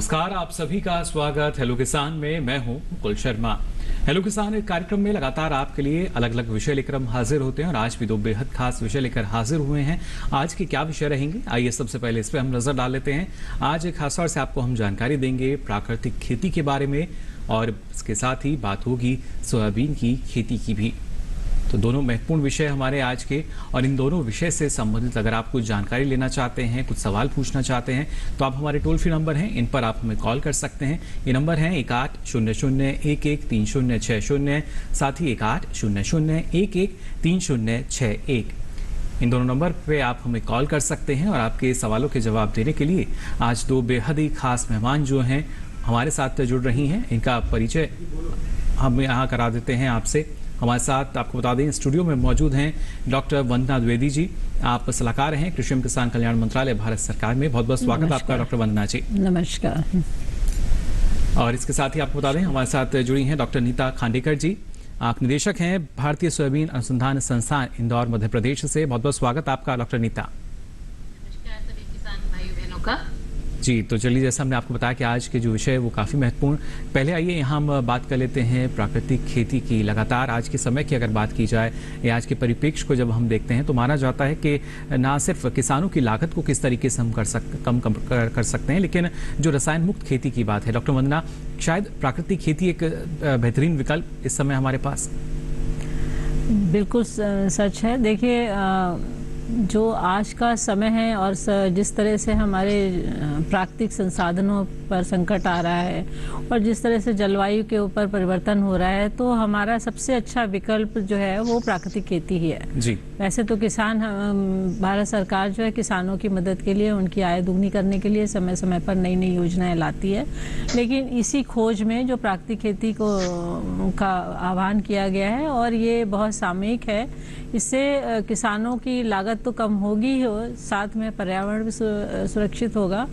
नमस्कार, आप सभी का स्वागत हेलो किसान में। मैं हूं मुकुल शर्मा। हेलो किसान कार्यक्रम में लगातार आपके लिए अलग अलग विषय लेकर हम हाजिर होते हैं और आज भी दो बेहद खास विषय लेकर हाजिर हुए हैं। आज के क्या विषय रहेंगे, आइए सबसे पहले इस पर हम नजर डाल लेते हैं। आज एक खास तौर से आपको हम जानकारी देंगे प्राकृतिक खेती के बारे में और इसके साथ ही बात होगी सोयाबीन की खेती की भी। तो दोनों महत्वपूर्ण विषय हमारे आज के, और इन दोनों विषय से संबंधित अगर आप कुछ जानकारी लेना चाहते हैं, कुछ सवाल पूछना चाहते हैं, तो आप हमारे टोल फ्री नंबर हैं, इन पर आप हमें कॉल कर सकते हैं। ये नंबर है 1800113060, साथ ही 1800113061। इन दोनों नंबर पे आप हमें कॉल कर सकते हैं और आपके सवालों के जवाब देने के लिए आज दो बेहद ही खास मेहमान जो हैं हमारे साथ जुड़ रही हैं। इनका परिचय हम यहाँ करा देते हैं आपसे। हमारे साथ आपको बता दें स्टूडियो में मौजूद हैं डॉक्टर वंदना द्विवेदी जी। आप सलाहकार हैं कृषि एवं किसान कल्याण मंत्रालय भारत सरकार में। बहुत बहुत स्वागत आपका डॉक्टर वंदना जी। नमस्कार। और इसके साथ ही आपको बता दें हमारे साथ जुड़ी हैं डॉक्टर नीता खांडेकर जी। आप निदेशक हैं भारतीय सोयाबीन अनुसंधान संस्थान इंदौर मध्य प्रदेश से। बहुत बहुत स्वागत आपका डॉक्टर नीता। नमस्कार सभी किसान भाई बहनों का जी। तो चलिए, जैसा हमने आपको बताया कि आज के जो विषय है वो काफ़ी महत्वपूर्ण। पहले आइए यहाँ हम बात कर लेते हैं प्राकृतिक खेती की। लगातार आज के समय की अगर बात की जाए या आज के परिप्रेक्ष्य को जब हम देखते हैं तो माना जाता है कि ना सिर्फ किसानों की लागत को किस तरीके से हम कम कर सकते हैं, लेकिन जो रसायन मुक्त खेती की बात है, डॉक्टर वंदना, शायद प्राकृतिक खेती एक बेहतरीन विकल्प इस समय हमारे पास। बिल्कुल सच है। देखिए, जो आज का समय है और जिस तरह से हमारे प्राकृतिक संसाधनों पर संकट आ रहा है और जिस तरह से जलवायु के ऊपर परिवर्तन हो रहा है, तो हमारा सबसे अच्छा विकल्प जो है वो प्राकृतिक खेती ही है जी। वैसे तो किसान, भारत सरकार जो है किसानों की मदद के लिए, उनकी आय दुगनी करने के लिए समय समय पर नई नई योजनाएं लाती है, लेकिन इसी खोज में जो प्राकृतिक खेती का आह्वान किया गया है और ये बहुत सामयिक है। इससे किसानों की लागत तो कम होगी ही, साथ में पर्यावरण भी सुरक्षित होगा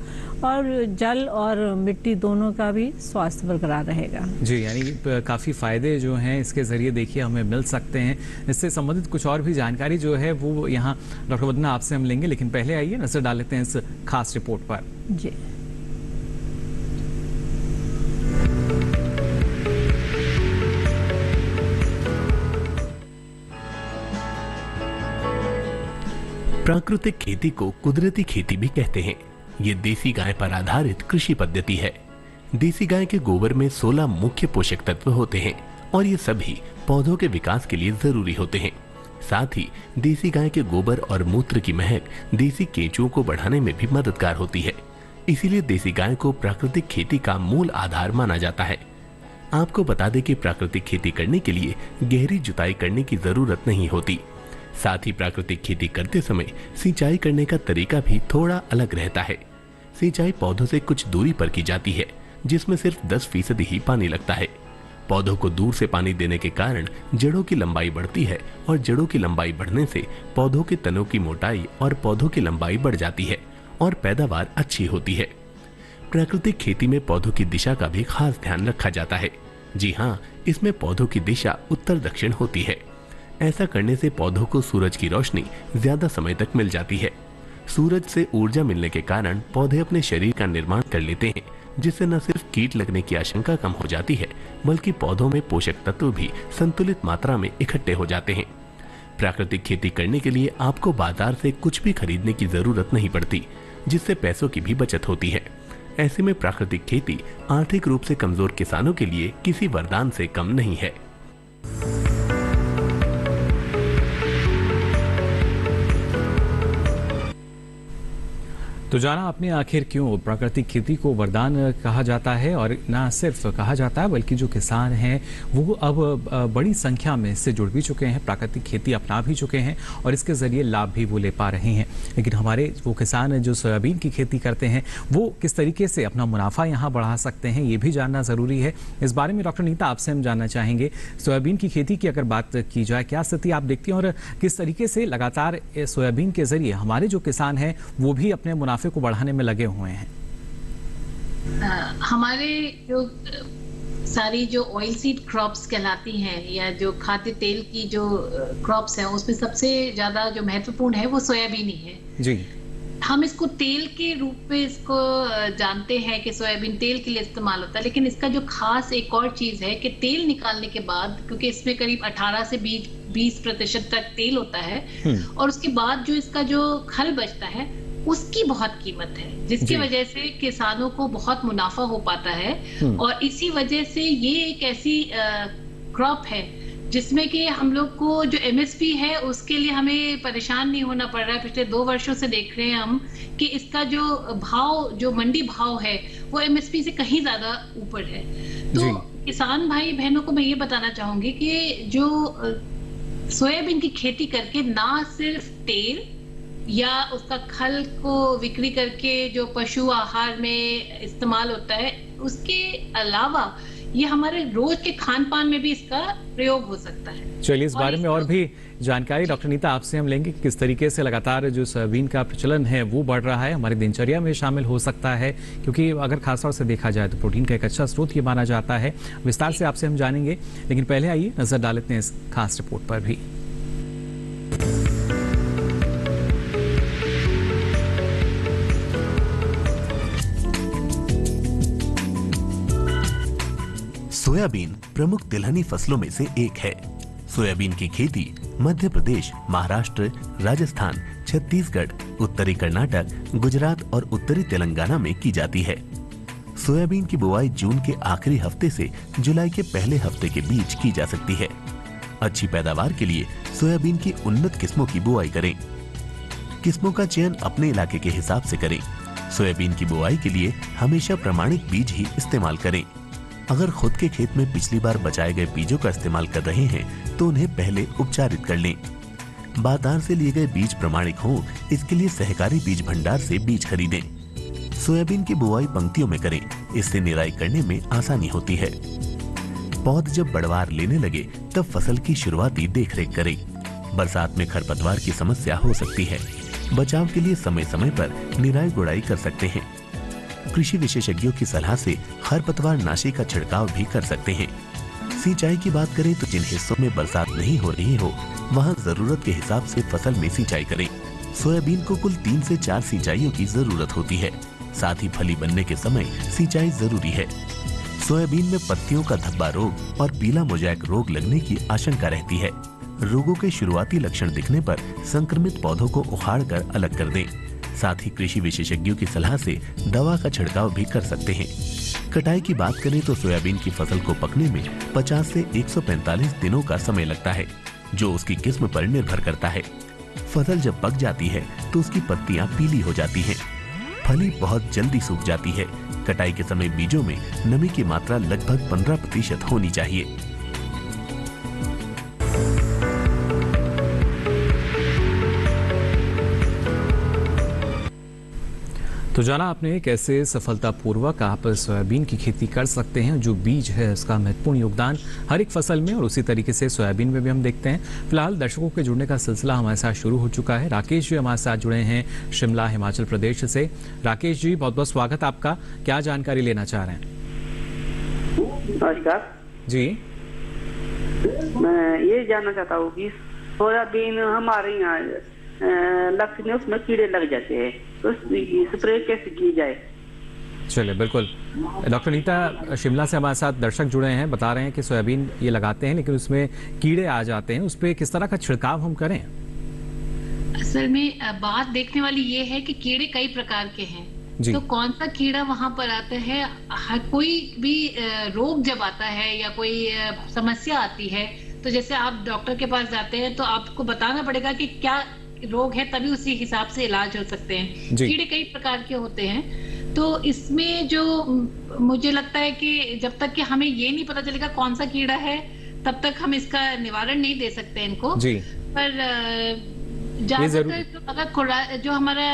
और जल और मिट्टी दोनों का भी स्वास्थ्य बरकरार रहेगा जी। यानी काफ़ी फायदे जो हैं इसके ज़रिए देखिए हमें मिल सकते हैं। इससे संबंधित कुछ और भी जानकारी जो है वो यहाँ डॉक्टर वंदना आपसे हम लेंगे, लेकिन पहले आइए नजर डाल लेते हैं इस खास रिपोर्ट पर जी। प्राकृतिक खेती को कुदरती खेती भी कहते हैं। ये देसी गाय पर आधारित कृषि पद्धति है। देसी गाय के गोबर में 16 मुख्य पोषक तत्व होते हैं और ये सभी पौधों के विकास के लिए जरूरी होते हैं। साथ ही देसी गाय के गोबर और मूत्र की महक देसी केंचुओं को बढ़ाने में भी मददगार होती है। इसीलिए देसी गाय को प्राकृतिक खेती का मूल आधार माना जाता है। आपको बता दें कि प्राकृतिक खेती करने के लिए गहरी जुताई करने की जरूरत नहीं होती। साथ ही प्राकृतिक खेती करते समय सिंचाई करने का तरीका भी थोड़ा अलग रहता है। सिंचाई पौधों से कुछ दूरी पर की जाती है, जिसमें सिर्फ 10% ही पानी लगता है। पौधों को दूर से पानी देने के कारण जड़ों की लंबाई बढ़ती है और जड़ों की लंबाई बढ़ने से पौधों के तनों की मोटाई और पौधों की लंबाई बढ़ जाती है और पैदावार अच्छी होती है। प्राकृतिक खेती में पौधों की दिशा का भी खास ध्यान रखा जाता है। जी हाँ, इसमें पौधों की दिशा उत्तर दक्षिण होती है। ऐसा करने से पौधों को सूरज की रोशनी ज्यादा समय तक मिल जाती है। सूरज से ऊर्जा मिलने के कारण पौधे अपने शरीर का निर्माण कर लेते हैं, जिससे न सिर्फ कीट लगने की आशंका कम हो जाती है, बल्कि पौधों में पोषक तत्व भी संतुलित मात्रा में इकट्ठे हो जाते हैं। प्राकृतिक खेती करने के लिए आपको बाजार से कुछ भी खरीदने की जरूरत नहीं पड़ती, जिससे पैसों की भी बचत होती है। ऐसे में प्राकृतिक खेती आर्थिक रूप से कमजोर किसानों के लिए किसी वरदान से कम नहीं है। तो जाना आपने आखिर क्यों प्राकृतिक खेती को वरदान कहा जाता है, और ना सिर्फ कहा जाता है बल्कि जो किसान हैं वो अब बड़ी संख्या में इससे जुड़ भी चुके हैं, प्राकृतिक खेती अपना भी चुके हैं और इसके ज़रिए लाभ भी वो ले पा रहे हैं। लेकिन हमारे वो किसान जो सोयाबीन की खेती करते हैं वो किस तरीके से अपना मुनाफा यहाँ बढ़ा सकते हैं, ये भी जानना ज़रूरी है। इस बारे में डॉक्टर नीता आपसे हम जानना चाहेंगे, सोयाबीन की खेती की अगर बात की जाए क्या स्थिति आप देखती हैं और किस तरीके से लगातार सोयाबीन के ज़रिए हमारे जो किसान हैं वो भी अपने मुनाफे को बढ़ाने में लगे हुए हैं। हमारे जो सारी जो ऑयल सीड क्रॉप्स कहलाती हैं या जो खाद्य तेल की जो क्रॉप्स हैं उसमें सबसे ज्यादा जो महत्वपूर्ण है वो सोयाबीन ही है जी। हम इसको तेल के रूप में इसको जानते हैं कि सोयाबीन तेल के लिए इस्तेमाल होता है, लेकिन इसका जो खास एक और चीज है कि तेल निकालने के बाद, क्योंकि इसमें करीब 18 से 20% तक तेल होता है, और उसके बाद जो इसका जो खल बचता है उसकी बहुत कीमत है, जिसकी वजह से किसानों को बहुत मुनाफा हो पाता है। और इसी वजह से ये एक ऐसी क्रॉप है जिसमें कि हम लोग को जो एमएसपी है उसके लिए हमें परेशान नहीं होना पड़ रहा है। पिछले 2 वर्षों से देख रहे हैं हम कि इसका जो भाव, जो मंडी भाव है, वो एमएसपी से कहीं ज्यादा ऊपर है। तो किसान भाई बहनों को मैं ये बताना चाहूंगी कि जो सोयाबीन की खेती करके ना सिर्फ तेल या उसका खल को बिक्री करके जो पशु आहार में इस्तेमाल होता है, उसके अलावा ये हमारे रोज के खान पान में भी इसका प्रयोग हो सकता है। चलिए, इस बारे में और भी जानकारी डॉक्टर नीता आपसे हम लेंगे कि किस तरीके से लगातार जो सोयाबीन का प्रचलन है वो बढ़ रहा है, हमारी दिनचर्या में शामिल हो सकता है, क्योंकि अगर खासतौर से देखा जाए तो प्रोटीन का एक अच्छा स्रोत ये माना जाता है। विस्तार से आपसे हम जानेंगे, लेकिन पहले आइए नजर डाल लेते हैं इस खास रिपोर्ट पर भी। सोयाबीन प्रमुख तिलहनी फसलों में से एक है। सोयाबीन की खेती मध्य प्रदेश, महाराष्ट्र, राजस्थान, छत्तीसगढ़, उत्तरी कर्नाटक, गुजरात और उत्तरी तेलंगाना में की जाती है। सोयाबीन की बुआई जून के आखिरी हफ्ते से जुलाई के पहले हफ्ते के बीच की जा सकती है। अच्छी पैदावार के लिए सोयाबीन की उन्नत किस्मों की बुआई करें। किस्मों का चयन अपने इलाके के हिसाब से करें। सोयाबीन की बुआई के लिए हमेशा प्रमाणित बीज ही इस्तेमाल करें। अगर खुद के खेत में पिछली बार बचाए गए बीजों का इस्तेमाल कर रहे हैं तो उन्हें पहले उपचारित कर लें। बाजार से लिए गए बीज प्रमाणिक हों, इसके लिए सहकारी बीज भंडार से बीज खरीदें। सोयाबीन की बुआई पंक्तियों में करें, इससे निराई करने में आसानी होती है। पौध जब बढ़वार लेने लगे तब फसल की शुरुआती देखरेख करें। बरसात में खरपतवार की समस्या हो सकती है। बचाव के लिए समय समय पर निराई गुड़ाई कर सकते हैं। कृषि विशेषज्ञों की सलाह से खरपतवार नाशी का छिड़काव भी कर सकते हैं। सिंचाई की बात करें तो जिन हिस्सों में बरसात नहीं हो रही हो, वहां जरूरत के हिसाब से फसल में सिंचाई करें। सोयाबीन को कुल 3 से 4 सिंचाइयों की जरूरत होती है। साथ ही फली बनने के समय सिंचाई जरूरी है। सोयाबीन में पत्तियों का धब्बा रोग और पीला मोज़ेक रोग लगने की आशंका रहती है। रोगों के शुरुआती लक्षण दिखने पर संक्रमित पौधों को उखाड़ कर अलग कर दें। साथ ही कृषि विशेषज्ञों की सलाह से दवा का छिड़काव भी कर सकते हैं। कटाई की बात करें तो सोयाबीन की फसल को पकने में 50 से 145 दिनों का समय लगता है, जो उसकी किस्म पर निर्भर करता है। फसल जब पक जाती है तो उसकी पत्तियां पीली हो जाती हैं। फली बहुत जल्दी सूख जाती है। कटाई के समय बीजों में नमी की मात्रा लगभग 15% होनी चाहिए। तो जाना आपने कैसे सफलतापूर्वक आप सोयाबीन की खेती कर सकते हैं। जो बीज है उसका महत्वपूर्ण योगदान हर एक फसल में, और उसी तरीके से सोयाबीन में भी हम देखते हैं। फिलहाल दर्शकों के जुड़ने का सिलसिला हमारे साथ शुरू हो चुका है। राकेश जी हमारे साथ जुड़े हैं शिमला, हिमाचल प्रदेश से। राकेश जी, बहुत बहुत स्वागत आपका। क्या जानकारी लेना चाह रहे हैं? नमस्कार जी, मैं ये जानना चाहता हूँ कि सोयाबीन हमारे यहाँ लगती है, उसमें कीड़े लग जाते हैं, तो स्प्रे कैसे की जाए? चलिए, बिल्कुल। डॉक्टर नीता शिमला से हमारे साथ दर्शक जुड़े हैं, बता रहे हैं कि सोयाबीन ये लगाते हैं लेकिन उसमें कीड़े आ जाते हैं, उस पर किस तरह का छिड़काव हम करें? असल में बात देखने वाली ये है कि कीड़े कई प्रकार के हैं, तो कौन सा कीड़ा वहां पर आता है। कोई भी रोग जब आता है या कोई समस्या आती है, तो जैसे आप डॉक्टर के पास जाते हैं तो आपको बताना पड़ेगा कि क्या रोग है, तभी उसी हिसाब से इलाज हो सकते हैं। कीड़े कई प्रकार के होते हैं, तो इसमें जो मुझे लगता है कि जब तक कि हमें ये नहीं पता चलेगा कौन सा कीड़ा है, तब तक हम इसका निवारण नहीं दे सकते इनको। पर ज्यादातर अगर जो हमारा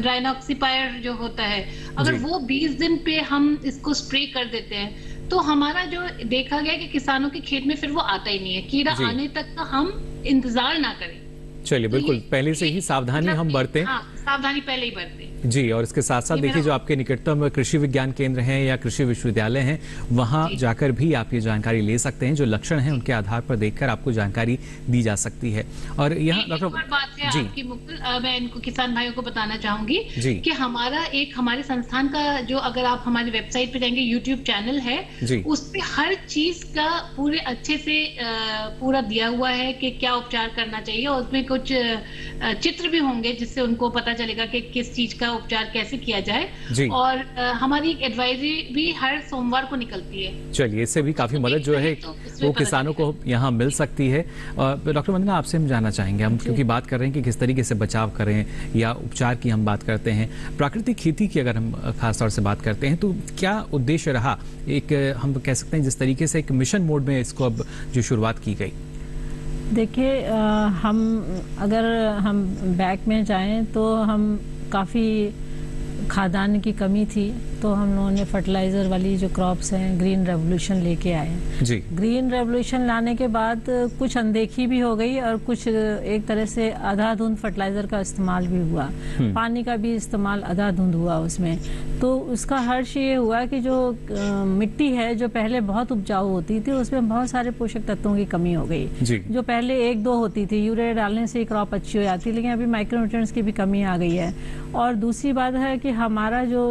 राइनोक्सिपायर जो होता है, अगर वो 20 दिन पे हम इसको स्प्रे कर देते हैं तो हमारा जो देखा गया कि किसानों के खेत में फिर वो आता ही नहीं है। कीड़ा आने तक का हम इंतजार ना करें। चलिए, बिल्कुल, पहले से ही सावधानी हम बरतें। हाँ, सावधानी पहले ही बरतें। जी, और इसके साथ साथ ये देखिए मेरा- जो आपके निकटतम कृषि विज्ञान केंद्र हैं या कृषि विश्वविद्यालय हैं, वहाँ जी। जाकर भी आप ये जानकारी ले सकते हैं। जो लक्षण हैं उनके आधार पर देखकर आपको जानकारी दी जा सकती है। और यहाँ एक और बात है जी आपकी मुकुल, मैं इनको किसान भाइयों को बताना चाहूंगी जी। कि हमारे संस्थान का जो, अगर आप हमारी वेबसाइट पे जाएंगे, यूट्यूब चैनल है, जी। उस पे हर चीज का पूरे अच्छे से पूरा दिया हुआ है कि क्या उपचार करना चाहिए, और उसमें कुछ चित्र भी होंगे जिससे उनको पता चलेगा कि किस चीज का उपचार कैसे किया जाए। जी। और हमारी एक एडवाइजरी भी हर सोमवार को निकलती है। चलिए, इससे भी काफी मदद जो है तो उसमें वो पता किसानों को चलेगा। यहाँ मिल सकती है। डॉक्टर वंदना, आपसे हम जानना चाहेंगे, हम क्योंकि बात कर रहे हैं कि किस तरीके से बचाव करें या उपचार की हम बात करते हैं, प्राकृतिक खेती की अगर हम खास तौर से बात करते हैं तो क्या उद्देश्य रहा? एक हम कह सकते हैं जिस तरीके से एक मिशन मोड में इसको अब जो शुरुआत की गई। देखिए, अगर हम बैक में जाएं तो हम काफ़ी खाद्यान्न की कमी थी, तो हम लोगों ने फर्टिलाइज़र वाली जो क्रॉप्स हैं, ग्रीन रेवोल्यूशन लेके आए। जी ग्रीन रेवोल्यूशन लाने के बाद कुछ अनदेखी भी हो गई और कुछ एक तरह से आधाधुंध फर्टिलाइज़र का इस्तेमाल भी हुआ, पानी का भी इस्तेमाल आधाधुंध हुआ उसमें। तो उसका हर्ष ये हुआ कि जो मिट्टी है जो पहले बहुत उपजाऊ होती थी, उसमें बहुत सारे पोषक तत्वों की कमी हो गई। जी जो पहले 1-2 होती थी, यूरिया डालने से क्रॉप अच्छी हो जाती, लेकिन अभी माइक्रोन्यूट्रिएंट्स की भी कमी आ गई है। और दूसरी बात है कि हमारा जो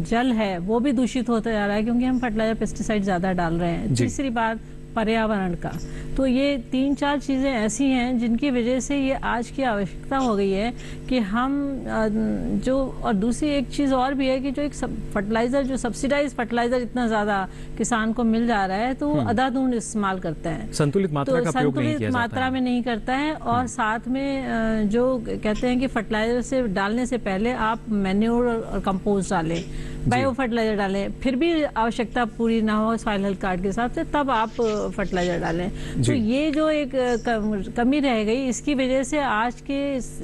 जल है वो भी दूषित होता जा रहा है, क्योंकि हम फर्टिलाइजर पेस्टिसाइड ज़्यादा डाल रहे हैं। जी। तीसरी बात पर्यावरण का, तो ये 3-4 चीज़ें ऐसी हैं जिनकी वजह से ये आज की आवश्यकता हो गई है कि हम जो, और दूसरी एक चीज़ और भी है कि जो एक फर्टिलाइज़र, जो सब्सिडाइज फर्टिलाइज़र इतना ज़्यादा किसान को मिल जा रहा है, तो वो आधाधुंध इस्तेमाल करते हैं, संतुलित मात्रा का प्रयोग नहीं किया संतुलित जाता मात्रा है। में नहीं करता है। और साथ में जो कहते हैं कि फर्टिलाइजर से डालने से पहले आप मैन्योर और कंपोस्ट डालें, बायो फर्टिलाइजर डालें, फिर भी आवश्यकता पूरी ना हो सॉइल हेल्थ कार्ड के हिसाब से, तब आप फर्टिलाइजर डालें। तो ये जो एक कमी रह गई, इसकी वजह से आज के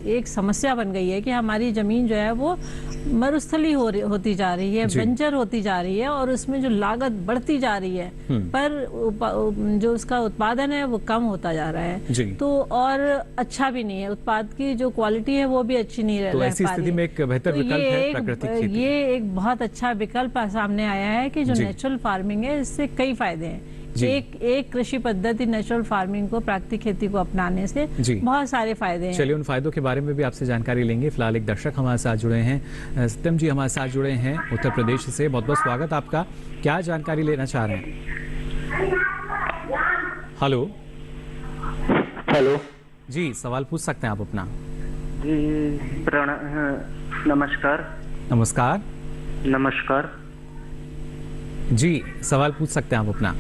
एक समस्या बन गई है कि हमारी जमीन जो है वो मरुस्थली होती जा रही है, बंजर होती जा रही है, और उसमें जो लागत बढ़ती जा रही है, पर जो उसका उत्पादन है वो कम होता जा रहा है। तो और अच्छा भी नहीं है, उत्पाद की जो क्वालिटी है वो भी अच्छी नहीं रह तो पा ऐसी रही स्थिति में एक बेहतर विकल्प है प्राकृतिक खेती। ये एक बहुत अच्छा विकल्प सामने आया है कि जो नेचुरल फार्मिंग है, इससे कई फायदे हैं। एक कृषि पद्धति नेचुरल फार्मिंग को, प्राकृतिक खेती को अपनाने से बहुत सारे फायदे हैं। चलिए, उन फायदों के बारे में भी आपसे जानकारी लेंगे। फिलहाल एक दर्शक हमारे साथ जुड़े हैं, सत्यम जी हमारे साथ जुड़े हैं उत्तर प्रदेश से। बहुत बहुत स्वागत आपका। क्या जानकारी लेना चाह रहे हैं? हेलो हेलो जी, सवाल पूछ सकते हैं आप अपना। जी, नमस्कार। नमस्कार नमस्कार जी, सवाल पूछ सकते हैं आप अपना।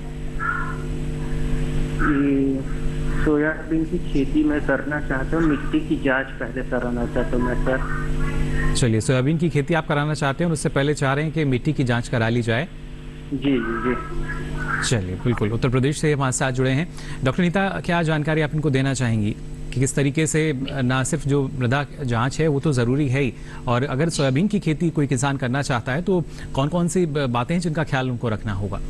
सोयाबीन की खेती मैं करना चाहता हूँ, मिट्टी की जांच पहले कराना चाहता हूँ मैं सर। चलिए, सोयाबीन की खेती आप कराना चाहते हैं और उससे पहले चाह रहे हैं कि मिट्टी की जांच करा ली जाए। जी जी जी। चलिए, बिल्कुल, उत्तर प्रदेश से हमारे साथ जुड़े हैं डॉक्टर नीता, क्या जानकारी आप इनको देना चाहेंगी कि किस तरीके से ना सिर्फ जो मृदा जांच है वो तो ज़रूरी है ही, और अगर सोयाबीन की खेती कोई किसान करना चाहता है तो कौन कौन सी बातें हैं जिनका ख्याल उनको रखना होगा?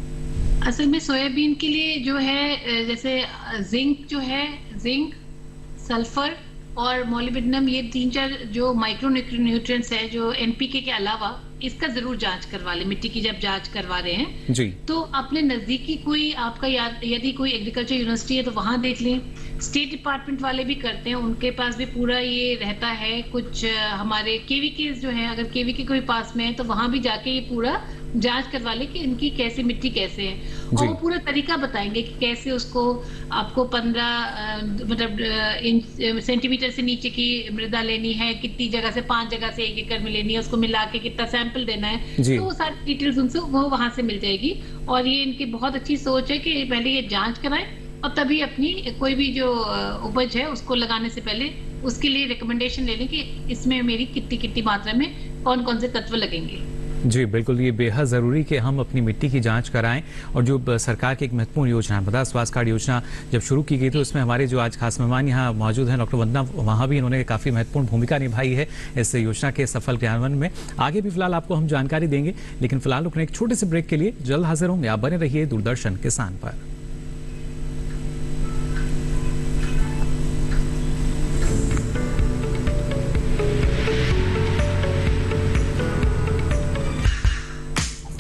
असल में सोयाबीन के लिए जो है, जैसे जिंक जो है, जिंक, सल्फर और मोलिब्डेनम, ये 3-4 जो माइक्रो न्यूट्रिएंट्स है, जो एनपीके के अलावा, इसका जरूर जांच करवा ले। मिट्टी की जब जांच करवा रहे हैं जी, तो अपने नजदीकी कोई आपका यदि कोई एग्रीकल्चर यूनिवर्सिटी है तो वहां देख लें। स्टेट डिपार्टमेंट वाले भी करते हैं, उनके पास भी पूरा ये रहता है। कुछ हमारे केवीके जो है, अगर केवीके कोई पास में है तो वहां भी जाके ये पूरा जांच करवा ले कि इनकी कैसे मिट्टी कैसे है, और वो पूरा तरीका बताएंगे कि कैसे उसको आपको 15 सेंटीमीटर से नीचे की मृदा लेनी है, कितनी जगह से 5 जगह से 1 एकड़ में लेनी है, उसको मिला के कितना सैंपल देना है, तो वो सारी डिटेल्स उनसे वो वहां से मिल जाएगी। और ये इनकी बहुत अच्छी सोच है कि पहले ये जांच कराएं और तभी अपनी कोई भी जो उपज है उसको लगाने से पहले उसके लिए रिकमेंडेशन ले लें कि इसमें मेरी कितनी कितनी मात्रा में कौन कौन से तत्व लगेंगे। जी बिल्कुल, ये बेहद ज़रूरी कि हम अपनी मिट्टी की जांच कराएं। और जो सरकार की एक महत्वपूर्ण योजना है, मृदा स्वास्थ्य कार्ड योजना जब शुरू की गई थी, उसमें हमारे जो आज खास मेहमान यहाँ मौजूद हैं डॉक्टर वंदना, वहाँ भी इन्होंने काफ़ी महत्वपूर्ण भूमिका निभाई है इस योजना के सफल क्रियान्वयन में। आगे भी फिलहाल आपको हम जानकारी देंगे, लेकिन फिलहाल रुकने एक छोटे से ब्रेक के लिए जल्द हाजिर होंगे। आप बने रहिए दूरदर्शन किसान पर।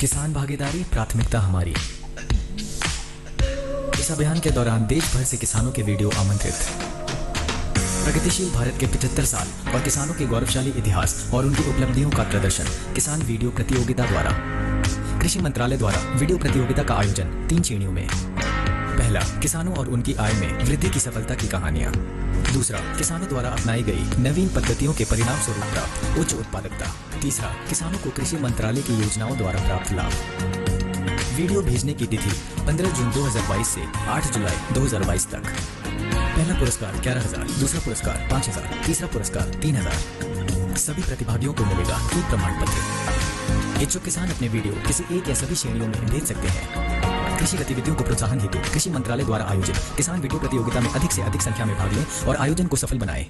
किसान भागीदारी प्राथमिकता हमारी। इस अभियान के दौरान देश भर से किसानों के वीडियो आमंत्रित। प्रगतिशील भारत के 75 साल और किसानों के गौरवशाली इतिहास और उनकी उपलब्धियों का प्रदर्शन किसान वीडियो प्रतियोगिता द्वारा। कृषि मंत्रालय द्वारा वीडियो प्रतियोगिता का आयोजन 3 श्रेणियों में। पहला, किसानों और उनकी आय में वृद्धि की सफलता की कहानियाँ। दूसरा, किसानों द्वारा अपनाई गई नवीन पद्धतियों के परिणाम स्वरूप प्राप्त उच्च उत्पादकता। तीसरा, किसानों को कृषि मंत्रालय की योजनाओं द्वारा प्राप्त लाभ। वीडियो भेजने की तिथि 15 जून 2022 से 8 जुलाई 2022 तक। पहला पुरस्कार 11,000, दूसरा पुरस्कार 5,000, तीसरा पुरस्कार 3,000। सभी प्रतिभागियों को मिलेगा एक प्रमाण पत्र। इच्छुक किसान अपने वीडियो किसी एक या सभी श्रेणियों में भेज सकते हैं। कृषि गतिविधियों को प्रोत्साहन हेतु कृषि मंत्रालय द्वारा आयोजित किसान वीडियो प्रतियोगिता में अधिक से अधिक संख्या में भाग लें और आयोजन को सफल बनाएं।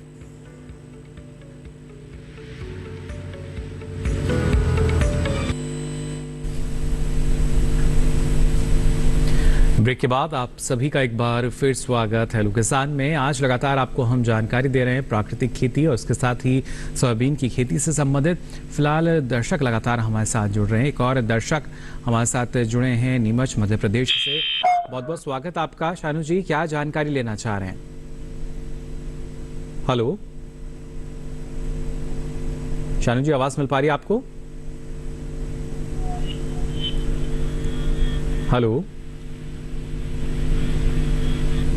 ब्रेक के बाद आप सभी का एक बार फिर स्वागत है हेलो किसान में। आज लगातार आपको हम जानकारी दे रहे हैं प्राकृतिक खेती और उसके साथ ही सोयाबीन की खेती से संबंधित। फिलहाल दर्शक लगातार हमारे साथ जुड़ रहे हैं। एक और दर्शक हमारे साथ जुड़े हैं नीमच मध्य प्रदेश से। बहुत बहुत स्वागत आपका। शानू जी, क्या जानकारी लेना चाह रहे हैं? हेलो शानू जी, आवाज मिल पा रही है आपको? हेलो,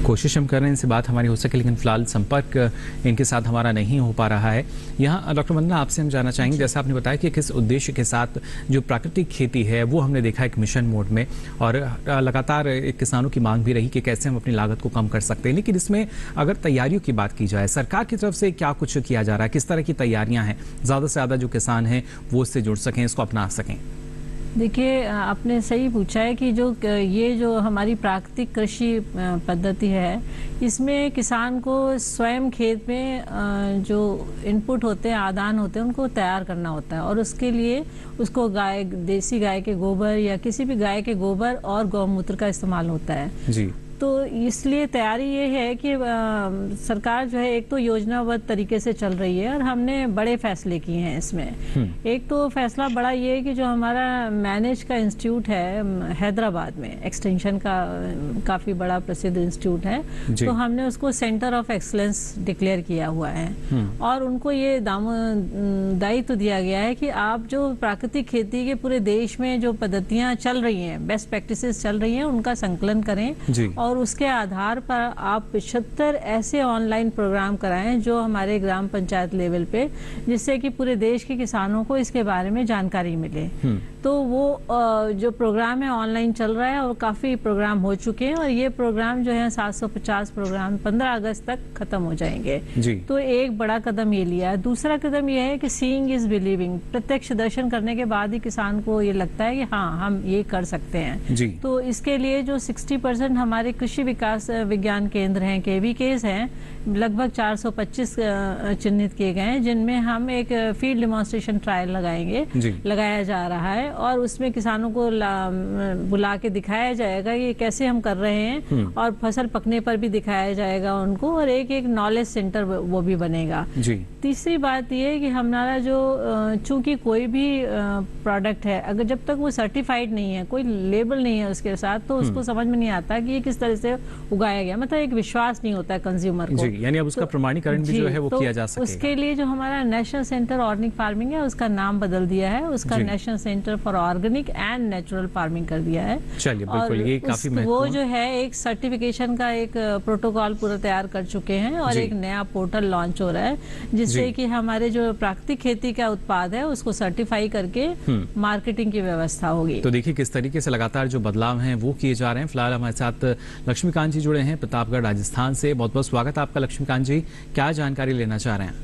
कोशिश हम कर रहे हैं इनसे बात हमारी हो सके, लेकिन फिलहाल संपर्क इनके साथ हमारा नहीं हो पा रहा है। यहाँ डॉक्टर वंदना, आपसे हम जानना चाहेंगे, जैसा आपने बताया कि किस उद्देश्य के साथ जो प्राकृतिक खेती है वो हमने देखा एक मिशन मोड में, और लगातार किसानों की मांग भी रही कि कैसे हम अपनी लागत को कम कर सकते हैं। लेकिन इसमें अगर तैयारियों की बात की जाए, सरकार की तरफ से क्या कुछ किया जा रहा है, किस तरह की तैयारियाँ हैं, ज़्यादा से ज़्यादा जो किसान हैं वो इससे जुड़ सकें, इसको अपना सकें? देखिए, आपने सही पूछा है कि ये जो हमारी प्राकृतिक कृषि पद्धति है, इसमें किसान को स्वयं खेत में जो इनपुट होते हैं, आदान होते हैं, उनको तैयार करना होता है। और उसके लिए उसको देसी गाय के गोबर या किसी भी गाय के गोबर और गौमूत्र का इस्तेमाल होता है जी। तो इसलिए तैयारी ये है कि सरकार जो है एक तो योजनाबद्ध तरीके से चल रही है और हमने बड़े फैसले किए हैं इसमें। एक तो फैसला बड़ा ये है कि जो हमारा मैनेज का इंस्टीट्यूट है हैदराबाद में, एक्सटेंशन का काफ़ी बड़ा प्रसिद्ध इंस्टीट्यूट है, तो हमने उसको सेंटर ऑफ एक्सलेंस डिक्लेयर किया हुआ है। और उनको ये दायित्व दिया गया है कि आप जो प्राकृतिक खेती के पूरे देश में जो पद्धतियाँ चल रही हैं, बेस्ट प्रैक्टिसेस चल रही हैं, उनका संकलन करें और उसके आधार पर आप 75 ऐसे ऑनलाइन प्रोग्राम कराएं जो हमारे ग्राम पंचायत लेवल पे, जिससे कि पूरे देश के किसानों को इसके बारे में जानकारी मिले। तो वो जो प्रोग्राम है ऑनलाइन चल रहा है और काफ़ी प्रोग्राम हो चुके हैं और ये प्रोग्राम जो है 750 प्रोग्राम 15 अगस्त तक खत्म हो जाएंगे जी। तो एक बड़ा कदम ये लिया है। दूसरा कदम ये है कि सीइंग इज बिलीविंग, प्रत्यक्ष दर्शन करने के बाद ही किसान को ये लगता है कि हाँ, हम ये कर सकते हैं जी। तो इसके लिए जो 60% हमारे कृषि विकास विज्ञान केंद्र हैं, KVKs हैं, लगभग 425 चिन्हित किए गए हैं, जिनमें हम एक फील्ड डेमोन्स्ट्रेशन ट्रायल लगाया जा रहा है और उसमें किसानों को बुला के दिखाया जाएगा कि कैसे हम कर रहे हैं और फसल पकने पर भी दिखाया जाएगा उनको, और एक नॉलेज सेंटर वो भी बनेगा जी। तीसरी बात ये है कि हमारा जो चूंकि कोई भी प्रोडक्ट है, अगर जब तक वो सर्टिफाइड नहीं है, कोई लेबल नहीं है उसके साथ, तो उसको समझ में नहीं आता कि ये किस तरह से उगाया गया, मतलब एक विश्वास नहीं होता है कंज्यूमर को जी। यानी अब उसका प्रमाणीकरण भी जो है वो किया जा सकेगा। उसके लिए जो हमारा नेशनल सेंटर ऑर्गेनिक फार्मिंग है, उसका नाम बदल दिया है, उसका national centre for organic and natural farming कर दिया है। चलिए, बिल्कुल, ये काफी वो जो है एक सर्टिफिकेशन का एक प्रोटोकॉल पूरा तैयार कर चुके हैं और एक नया पोर्टल लॉन्च हो रहा है, जिससे कि हमारे जो प्राकृतिक खेती का उत्पाद है उसको सर्टिफाई करके मार्केटिंग की व्यवस्था होगी। तो देखिए किस तरीके से लगातार जो बदलाव हैं वो किए जा रहे हैं। फिलहाल हमारे साथ लक्ष्मीकांत जी जुड़े हैं प्रतापगढ़ राजस्थान से। बहुत बहुत स्वागत आपका लक्ष्मीकांत जी, क्या जानकारी लेना चाह रहे हैं?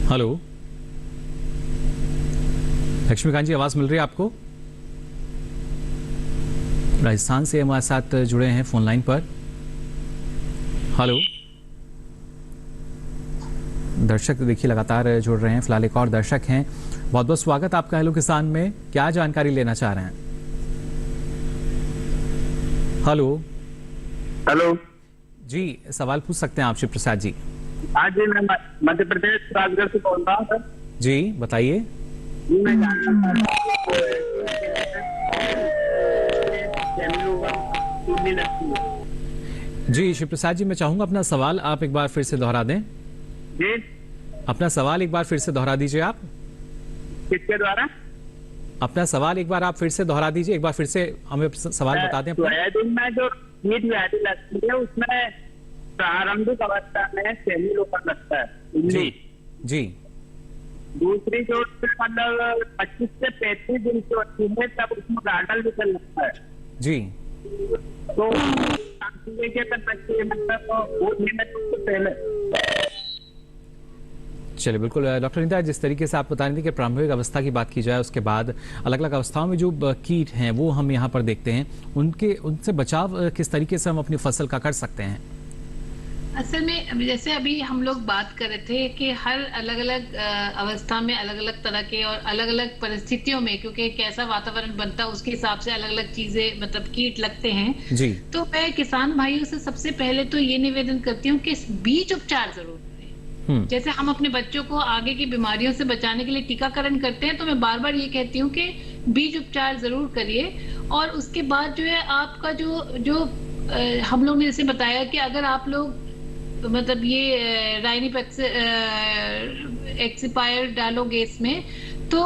हेलो लक्ष्मीकांत जी, आवाज मिल रही है आपको? राजस्थान से हमारे साथ जुड़े हैं फोन लाइन पर। हेलो दर्शक देखिए लगातार जुड़ रहे हैं। फिलहाल एक और दर्शक हैं, बहुत बहुत स्वागत आपका हेलो किसान में, क्या जानकारी लेना चाह रहे हैं? हेलो हेलो जी, सवाल पूछ सकते हैं आप शिव प्रसाद जी। हाँ जी, मैं मध्य प्रदेश राजगढ़ से बोल रहा हूँ सर। जी बताइए। मैं जानना चाहता हूं। जी शिव प्रसाद जी, मैं चाहूंगा अपना सवाल आप एक बार फिर से दोहरा दें। जी, अपना सवाल एक बार फिर से दोहरा दीजिए आप। किसके द्वारा? अपना सवाल एक बार आप फिर से दोहरा दीजिए, एक बार फिर से हमें सवाल बता दें अपना। सोयाबीन में जो कीट व्याधि लगती है उसमें प्रारंभिक अवस्था में सेमीलोपन लगता है। जी जी दूसरी जो मतलब 25 से 35 दिन की होती है तब उसमें गार्डल निकल लगता है। जी तो क्या करना चाहिए, मतलब वो महीने तो पहले। चलिए बिल्कुल डॉक्टर नीता, जिस तरीके से आप बता रहे थे कि प्रारंभिक अवस्था की बात की जाए, उसके बाद अलग अलग अवस्थाओं में जो कीट हैं वो हम यहाँ पर देखते हैं, उनसे बचाव किस तरीके से हम अपनी फसल का कर सकते हैं? असल में जैसे अभी हम लोग बात कर रहे थे कि हर अलग अलग अवस्था में अलग अलग तरह के और अलग अलग परिस्थितियों में, क्योंकि कैसा वातावरण बनता है उसके हिसाब से अलग अलग चीजें मतलब कीट लगते हैं। जी। तो मैं किसान भाइयों से सबसे पहले तो ये निवेदन करती हूँ कि बीज उपचार जरूर करें। जैसे हम अपने बच्चों को आगे की बीमारियों से बचाने के लिए टीकाकरण करते हैं, तो मैं बार बार ये कहती हूँ कि बीज उपचार जरूर करिए। और उसके बाद जो है आपका जो हम लोग ने जैसे बताया कि अगर आप लोग मतलब ये राइनिपेक्स एक्सिपायर डालोगे इसमें तो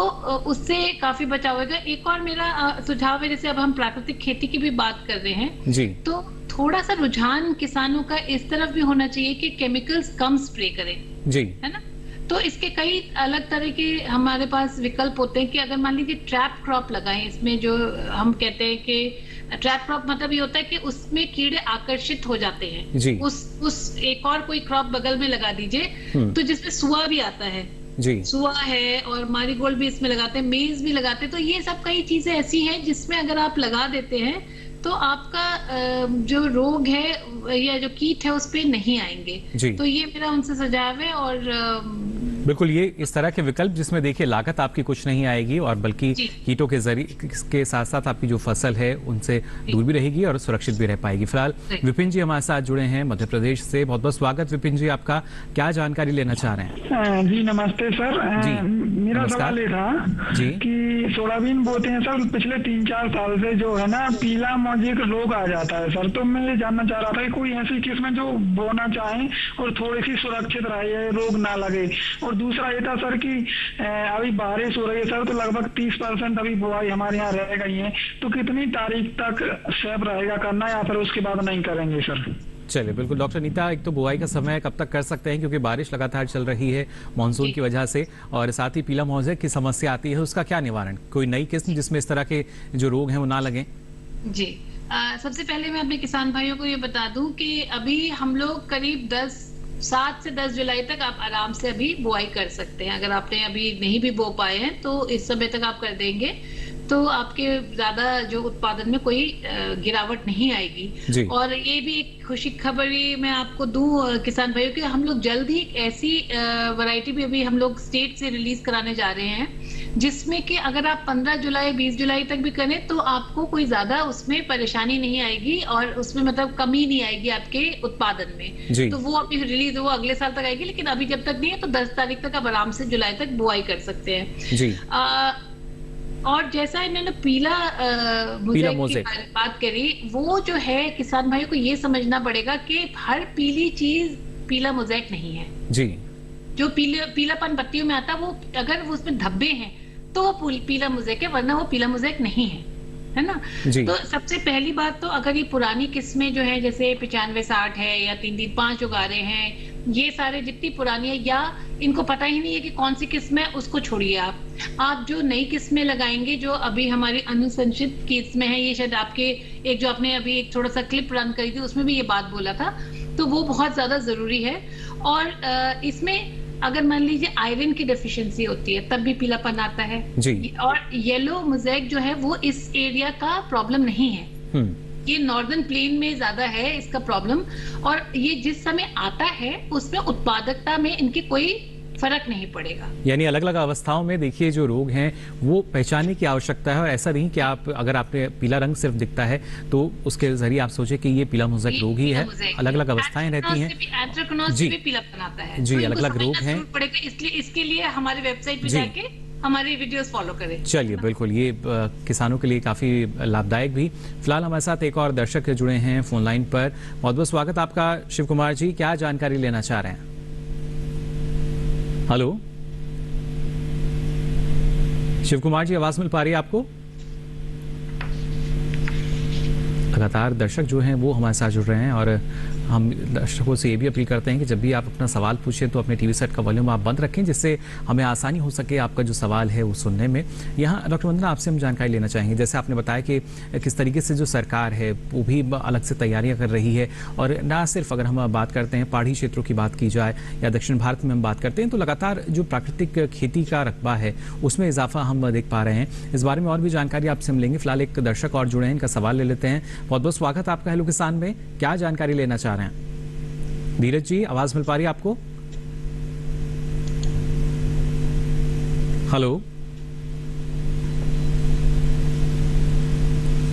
उससे काफी बचाव होगा। एक और मेरा सुझाव है, जैसे अब हम प्राकृतिक खेती की भी बात कर रहे हैं जी, तो थोड़ा सा रुझान किसानों का इस तरफ भी होना चाहिए कि केमिकल्स कम स्प्रे करें, जी, है ना। तो इसके कई अलग तरह के हमारे पास विकल्प होते हैं कि अगर मान लीजिए ट्रैप क्रॉप लगाएं, इसमें जो हम कहते हैं कि ट्रैप क्रॉप मतलब ये होता है कि उसमें कीड़े आकर्षित हो जाते हैं जी। उस एक और कोई क्रॉप बगल में लगा दीजिए तो जिसमें सुआ भी आता है जी, सुआ है और मारीगोल्ड भी इसमें लगाते हैं, मेज भी लगाते हैं। तो ये सब कई चीजें ऐसी हैं जिसमें अगर आप लगा देते हैं तो आपका जो रोग है या जो कीट है उस पे नहीं आएंगे जी। तो ये मेरा उनसे सुझाव है। और बिल्कुल ये इस तरह के विकल्प जिसमें देखिए लागत आपकी कुछ नहीं आएगी और बल्कि कीटों के जरिए के साथ साथ आपकी जो फसल है उनसे दूर भी रहेगी और सुरक्षित भी रह पाएगी। फिलहाल विपिन जी हमारे साथ जुड़े हैं मध्य प्रदेश से, बहुत बहुत स्वागत विपिन जी, आपका क्या जानकारी लेना चाह रहे हैं? जी नमस्ते सर। जी मेरा सवाल ये था जी कि सोयाबीन बोते हैं सर, पिछले 3-4 साल से जो है ना पीला मोजेक रोग आ जाता है सर। तो मैं ये जानना चाह रहा था कि कोई ऐसी किस्म जो बोना चाहे और थोड़ी सी सुरक्षित रहे, रोग ना लगे। और दूसरा ये था सर कि अभी बारिश हो रही है सर, तो लगभग 30% अभी बुआई हमारे यहाँ रह गई है, तो कितनी तारीख तक सेफ रहेगा करना या फिर उसके बाद नहीं करेंगे सर? चलिए बिल्कुल डॉक्टर नीता, एक तो बुआई का समय कब तक कर सकते हैं, क्योंकि बारिश लगातार चल रही है मानसून की वजह से, और साथ ही पीला मोजेक की समस्या आती है, उसका क्या निवारण? कोई नई किस्म जिसमें इस तरह के जो रोग हैं वो ना लगे? जी सबसे पहले मैं अपने किसान भाइयों को ये बता दूं कि अभी हम लोग करीब 7 से 10 जुलाई तक आप आराम से अभी बुआई कर सकते हैं। अगर आपने अभी नहीं भी बो पाए हैं तो इस समय तक आप कर देंगे तो आपके ज्यादा जो उत्पादन में कोई गिरावट नहीं आएगी। और ये भी एक खुशी खबर मैं आपको दूं किसान भाइयों कि हम लोग जल्द ही एक ऐसी वैरायटी भी अभी हम लोग स्टेट से रिलीज कराने जा रहे हैं जिसमें कि अगर आप 15 जुलाई 20 जुलाई तक भी करें तो आपको कोई ज्यादा उसमें परेशानी नहीं आएगी और उसमें मतलब कमी नहीं आएगी आपके उत्पादन में। तो वो अभी रिलीज वो अगले साल तक आएगी, लेकिन अभी जब तक नहीं है तो 10 तारीख तक आप आराम से जुलाई तक बुआई कर सकते हैं। और जैसा इन्होंने पीला मोजेक की बात करी, वो जो है किसान भाइयों को ये समझना पड़ेगा कि हर पीली चीज पीला मोजेक नहीं है जी। जो पीलापन पत्तियों में आता है वो अगर वो उसमें धब्बे हैं तो वो पीला मोजेक है, वरना वो पीला मोजेक नहीं है ना। तो सबसे पहली बात तो अगर ये पुरानी किस्में जो है जैसे 95-60 है या 3-3-5 उगा रहे हैं, ये सारे जितनी पुरानी है या इनको पता ही नहीं है कि कौन सी किस्म है, उसको छोड़िए। आप जो नई किस्में लगाएंगे जो अभी हमारी अनुशंसित किस्में हैं, ये शायद आपके एक जो आपने अभी एक थोड़ा सा क्लिप रन करी थी उसमें भी ये बात बोला था, तो वो बहुत ज्यादा जरूरी है। और इसमें अगर मान लीजिए आयरन की डेफिशिएंसी होती है तब भी पीलापन आता है जी। और येलो मोजेक जो है वो इस एरिया का प्रॉब्लम नहीं है, ये नॉर्दर्न प्लेन में ज्यादा है इसका प्रॉब्लम। और ये जिस समय आता है उसमें उत्पादकता में इनकी कोई फर्क नहीं पड़ेगा। यानी अलग अलग अवस्थाओं में देखिए जो रोग हैं वो पहचानने की आवश्यकता है, और ऐसा नहीं कि आप अगर आपने पीला रंग सिर्फ दिखता है तो उसके जरिए आप सोचे कि ये पीला मोजेक रोग ही है। अलग अलग अवस्थाएं रहती हैं एंथ्रेक्नोज से भी पीलापन आता है जी, अलग अलग रोग हैं। इसलिए इसके लिए हमारे वेबसाइट पे जाके हमारी वीडियोस फॉलो करें। चलिए, बिल्कुल, ये किसानों के लिए काफी लाभदायक भी। फिलहाल हमारे साथ एक और दर्शक जुड़े हैं फोन लाइन पर। बहुत बहुत स्वागत आपका शिव कुमार जी, क्या जानकारी लेना चाह रहे हैं? हेलो शिव कुमार जी, आवाज मिल पा रही है आपको? लगातार दर्शक जो हैं वो हमारे साथ जुड़ रहे हैं और हम दर्शकों से ये भी अपील करते हैं कि जब भी आप अपना सवाल पूछें तो अपने टीवी सेट का वॉल्यूम आप बंद रखें, जिससे हमें आसानी हो सके आपका जो सवाल है वो सुनने में। यहाँ डॉक्टर वंदना, आपसे हम जानकारी लेना चाहेंगे, जैसे आपने बताया कि किस तरीके से जो सरकार है वो भी अलग से तैयारियां कर रही है, और ना सिर्फ अगर हम बात करते हैं पहाड़ी क्षेत्रों की बात की जाए या दक्षिण भारत में हम बात करते हैं, तो लगातार जो प्राकृतिक खेती का रकबा है उसमें इजाफा हम देख पा रहे हैं। इस बारे में और भी जानकारी आपसे हम लेंगे। फिलहाल एक दर्शक और जुड़े हैं, इनका सवाल ले लेते हैं। बहुत बहुत स्वागत आपका हेलो किसान में, क्या जानकारी लेना चाह रहे हैं? धीरज जी, आवाज मिल पा रही है आपको? हेलो,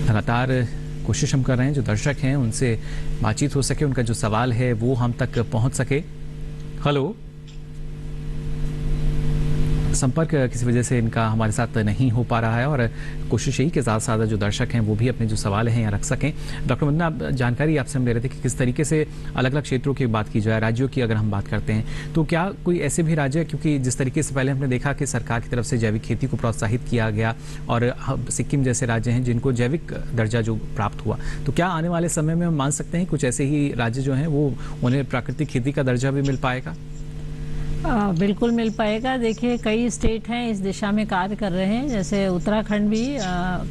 लगातार कोशिश हम कर रहे हैं जो दर्शक हैं उनसे बातचीत हो सके, उनका जो सवाल है वो हम तक पहुंच सके। हेलो, संपर्क किसी वजह से इनका हमारे साथ नहीं हो पा रहा है और कोशिश यही कि ज़्यादा से ज़्यादा जो दर्शक हैं वो भी अपने जो सवाल हैं यहाँ रख सकें। डॉक्टर वंदना, जानकारी आपसे हम ले रहे थे कि किस तरीके से अलग अलग क्षेत्रों की बात की जाए, राज्यों की अगर हम बात करते हैं तो क्या कोई ऐसे भी राज्य, क्योंकि जिस तरीके से पहले हमने देखा कि सरकार की तरफ से जैविक खेती को प्रोत्साहित किया गया और सिक्किम जैसे राज्य हैं जिनको जैविक दर्जा जो प्राप्त हुआ, तो क्या आने वाले समय में हम मान सकते हैं कुछ ऐसे ही राज्य जो हैं वो उन्हें प्राकृतिक खेती का दर्जा भी मिल पाएगा? बिल्कुल मिल पाएगा। देखिए, कई स्टेट हैं इस दिशा में कार्य कर रहे हैं, जैसे उत्तराखंड भी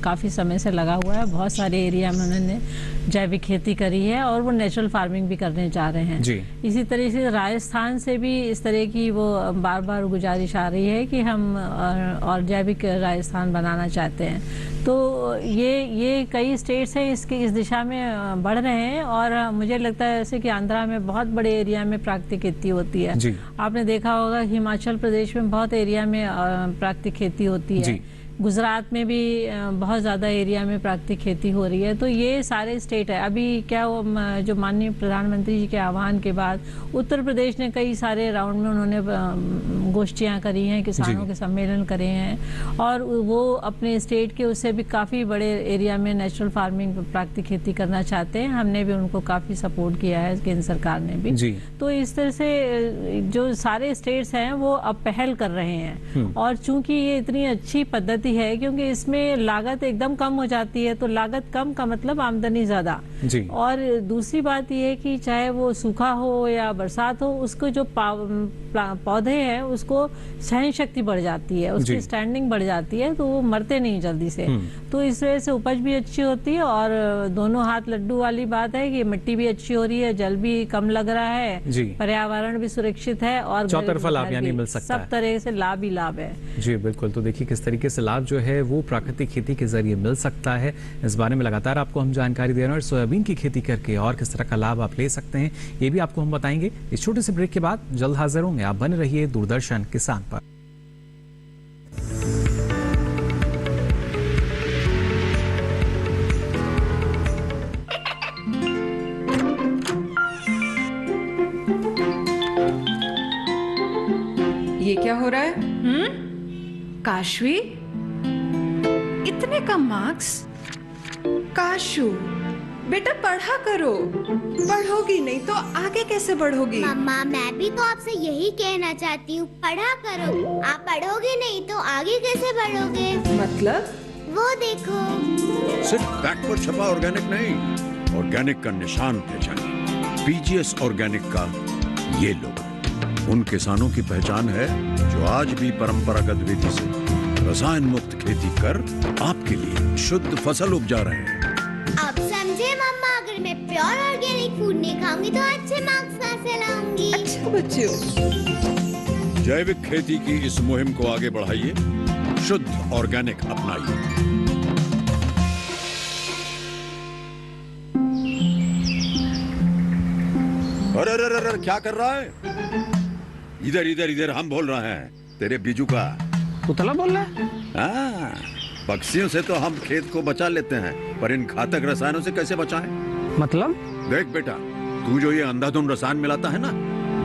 काफ़ी समय से लगा हुआ है, बहुत सारे एरिया में उन्होंने जैविक खेती करी है और वो नेचुरल फार्मिंग भी करने जा रहे हैं जी। इसी तरीके से राजस्थान से भी इस तरह की वो बार बार गुजारिश आ रही है कि हम और जैविक राजस्थान बनाना चाहते हैं। तो ये कई स्टेट्स हैं इस दिशा में बढ़ रहे हैं और मुझे लगता है जैसे कि आंध्रा में बहुत बड़े एरिया में प्राकृतिक खेती होती है। आपने देखा होगा हिमाचल प्रदेश में बहुत एरिया में प्राकृतिक खेती होती है, गुजरात में भी बहुत ज़्यादा एरिया में प्राकृतिक खेती हो रही है। तो ये सारे स्टेट है। अभी क्या वो जो माननीय प्रधानमंत्री जी के आह्वान के बाद उत्तर प्रदेश ने कई सारे राउंड में उन्होंने गोष्ठियाँ करी हैं, किसानों के सम्मेलन करे हैं और वो अपने स्टेट के उससे भी काफ़ी बड़े एरिया में नेचुरल फार्मिंग प्राकृतिक खेती करना चाहते हैं। हमने भी उनको काफ़ी सपोर्ट किया है, केंद्र सरकार ने भी। तो इस तरह से जो सारे स्टेट्स हैं वो अब पहल कर रहे हैं और चूंकि ये इतनी अच्छी पद्धति है क्योंकि इसमें लागत एकदम कम हो जाती है, तो लागत कम का मतलब आमदनी ज्यादा। और दूसरी बात यह है कि चाहे वो सूखा हो या बरसात हो, उसको जो पौधे हैं उसको सहन शक्ति बढ़ जाती है, उसकी स्टैंडिंग बढ़ जाती है, तो वो मरते नहीं जल्दी से। तो इस वजह से उपज भी अच्छी होती है और दोनों हाथ लड्डू वाली बात है कि मिट्टी भी अच्छी हो रही है, जल भी कम लग रहा है, पर्यावरण भी सुरक्षित है और चौतरफा लाभ यानी मिल सकता है, सब तरह से लाभ ही लाभ है। जी बिल्कुल। तो देखिए किस तरीके से लाभ जो है वो प्राकृतिक खेती के जरिए मिल सकता है, इस बारे में लगातार आपको हम जानकारी दे रहे हैं और सोयाबीन की खेती करके और किस तरह का लाभ आप ले सकते हैं ये भी आपको हम बताएंगे। इस छोटे से ब्रेक के बाद जल्द हाजिर होंगे। आप बने रहिए दूरदर्शन किसान पर। ये क्या हो रहा है? काशवी, इतने कम मार्क्स? काशू बेटा पढ़ा करो, पढ़ोगी नहीं तो आगे कैसे बढ़ोगी? मम्मा मैं भी तो आपसे यही कहना चाहती हूँ, पढ़ा करो। आप पढ़ोगे नहीं तो आगे कैसे बढ़ोगे? मतलब? वो देखो, सिर्फ बैक पर छपा ऑर्गेनिक नहीं, ऑर्गेनिक का निशान पहचानिए। पीजीएस ऑर्गेनिक का ये लोगो उन किसानों की पहचान है जो आज भी परंपरागत विधि से रसायन मुक्त खेती कर आपके लिए शुद्ध फसल उपजा रहे हैं। अब समझे मम्मा, अगर मैं प्योर ऑर्गेनिक फूड नहीं खाऊंगी तो अच्छे मार्क्स कहाँ से लाऊंगी? अच्छा बच्चों, जैविक खेती की इस मुहिम को आगे बढ़ाइए, शुद्ध ऑर्गेनिक अपनाइए। अरे अरे अरे क्या कर रहा है? इधर इधर इधर, हम बोल रहे हैं तेरे बीजू का। पुतला बोल रहा है? हाँ, पक्षियों से तो हम खेत को बचा लेते हैं, पर इन घातक रसायनों से कैसे बचाएं? मतलब? देख बेटा, तू जो ये अंधाधुंध रसायन मिलाता है ना,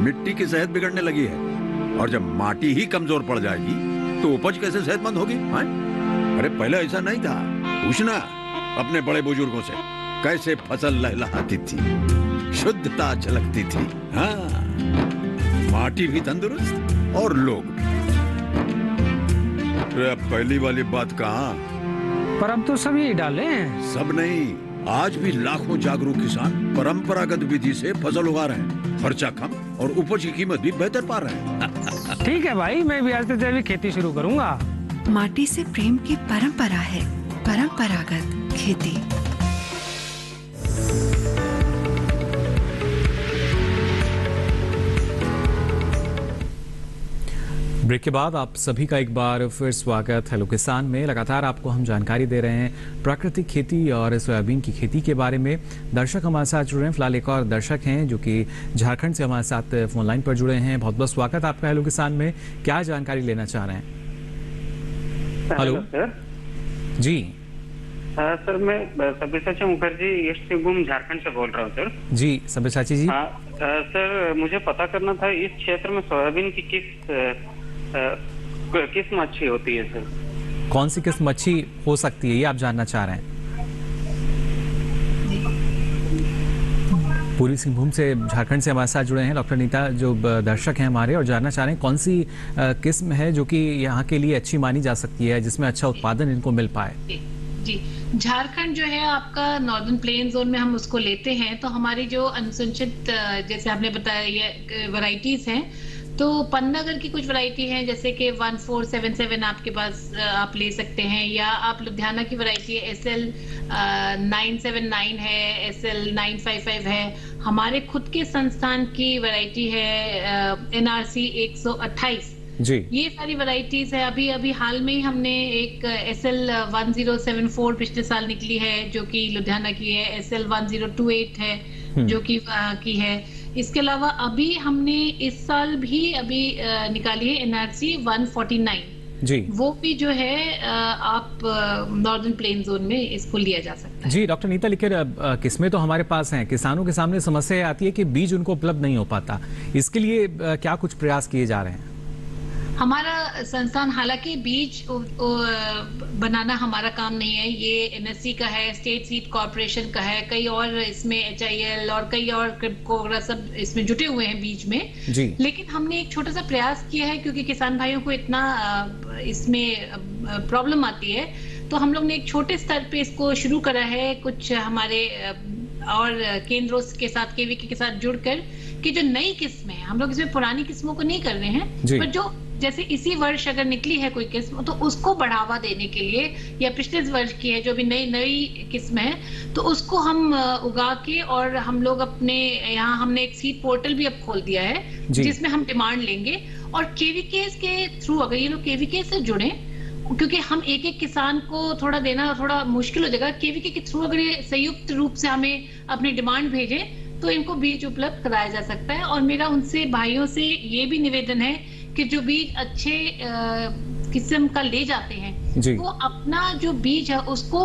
मिट्टी की सेहत बिगड़ने लगी है और जब माटी ही कमजोर पड़ जाएगी तो उपज कैसे सेहतमंद होगी? हाँ? अरे पहले ऐसा नहीं था। पूछना अपने बड़े बुजुर्गों से, कैसे फसल लहलहाती थी, शुद्धता झलकती थी। हाँ, माटी भी तंदुरुस्त और लोग भी। अरे पहली वाली बात कहाँ? पर अब तो सब यही डाले हैं। सब नहीं, आज भी लाखों जागरूक किसान परंपरागत विधि से फसल उगा रहे हैं। खर्चा कम और उपज की कीमत भी बेहतर पा रहे हैं। ठीक है भाई, मैं भी आज से जैविक खेती शुरू करूंगा। माटी से प्रेम की परंपरा है परंपरागत खेती। ब्रेक के बाद आप सभी का एक बार फिर स्वागत। हेलो किसान में लगातार आपको हम जानकारी दे रहे हैं प्राकृतिक खेती और सोयाबीन की खेती के बारे में। दर्शक हमारे साथ जुड़े हैं। फिलहाल एक और दर्शक हैं जो कि झारखंड से हमारे साथ फोन लाइन पर जुड़े हैं। बहुत बहुत स्वागत आपका हेलो किसान में। क्या जानकारी लेना चाह रहे हैं? Hello sir. जी सर, मैं सब्यसाची मुखर्जी ईस्ट सिंहभूम झारखंड से बोल रहा हूँ सर। जी सब्यसाची जी। हाँ सर, मुझे पता करना था इस क्षेत्र में सोयाबीन की किस्म अच्छी होती है सर? कौन सी किस्म अच्छी हो सकती है ये आप जानना चाह रहे हैं? पूर्वी सिंहभूम से झारखंड से हमारे साथ जुड़े हैं डॉक्टर नीता, जो दर्शक हैं हमारे, और जानना चाह रहे हैं कौन सी किस्म है जो कि यहाँ के लिए अच्छी मानी जा सकती है, जिसमें अच्छा उत्पादन इनको मिल पाए। जी, झारखंड जो है आपका नॉर्दर्न प्लेन जोन में हम उसको लेते हैं, तो हमारी जो अनुसूचित जैसे आपने बताया ये वैरायटीज हैं, तो पन्नागढ़ की कुछ वैरायटी हैं जैसे कि 1477 आपके पास आप ले सकते हैं, या आप लुधियाना की वैरायटी है SL 979 है, SL 955 है। हमारे खुद के संस्थान की वैरायटी है NRC 128 जी। ये सारी वैरायटीज है। अभी हाल में ही हमने एक SL 1074 पिछले साल निकली है जो कि लुधियाना की है, SL 1028 है जो कि की है। इसके अलावा अभी हमने इस साल भी अभी निकाली है NRC 149 जी। वो भी जो है आप नॉर्दर्न प्लेन जोन में इसको लिया जा सकता है। जी डॉक्टर नीता, लेकिन किस्में तो हमारे पास हैं, किसानों के सामने समस्या आती है कि बीज उनको उपलब्ध नहीं हो पाता। इसके लिए क्या कुछ प्रयास किए जा रहे हैं? हमारा संस्थान, हालांकि बीज बनाना हमारा काम नहीं है, ये NSC का है, स्टेट सीड कॉर्पोरेशन का है, कई और इसमें HIL और कई और क्रिप्को वगैरह सब इसमें जुटे हुए हैं बीज में जी। लेकिन हमने एक छोटा सा प्रयास किया है क्योंकि किसान भाइयों को इतना इसमें प्रॉब्लम आती है, तो हम लोग ने एक छोटे स्तर पे इसको शुरू करा है, कुछ हमारे और केंद्रों के साथ KVK के साथ जुड़कर, कि जो नई किस्में हैं, हम लोग इसमें पुरानी किस्मों को नहीं कर रहे हैं, पर जो जैसे इसी वर्ष अगर निकली है कोई किस्म तो उसको बढ़ावा देने के लिए, या पिछले वर्ष की है जो भी नई किस्म है, तो उसको हम उगा के, और हम लोग अपने यहाँ हमने एक सीड पोर्टल भी अब खोल दिया है जिसमें हम डिमांड लेंगे, और KVK के थ्रू अगर ये लोग KVK से जुड़े, क्योंकि हम एक किसान को थोड़ा देना थोड़ा मुश्किल हो जाएगा, KVK के थ्रू अगर ये संयुक्त रूप से हमें अपनी डिमांड भेजें तो इनको बीज उपलब्ध कराया जा सकता है। और मेरा उनसे भाइयों से ये भी निवेदन है कि जो बीज अच्छे किस्म का ले जाते हैं वो अपना जो बीज है उसको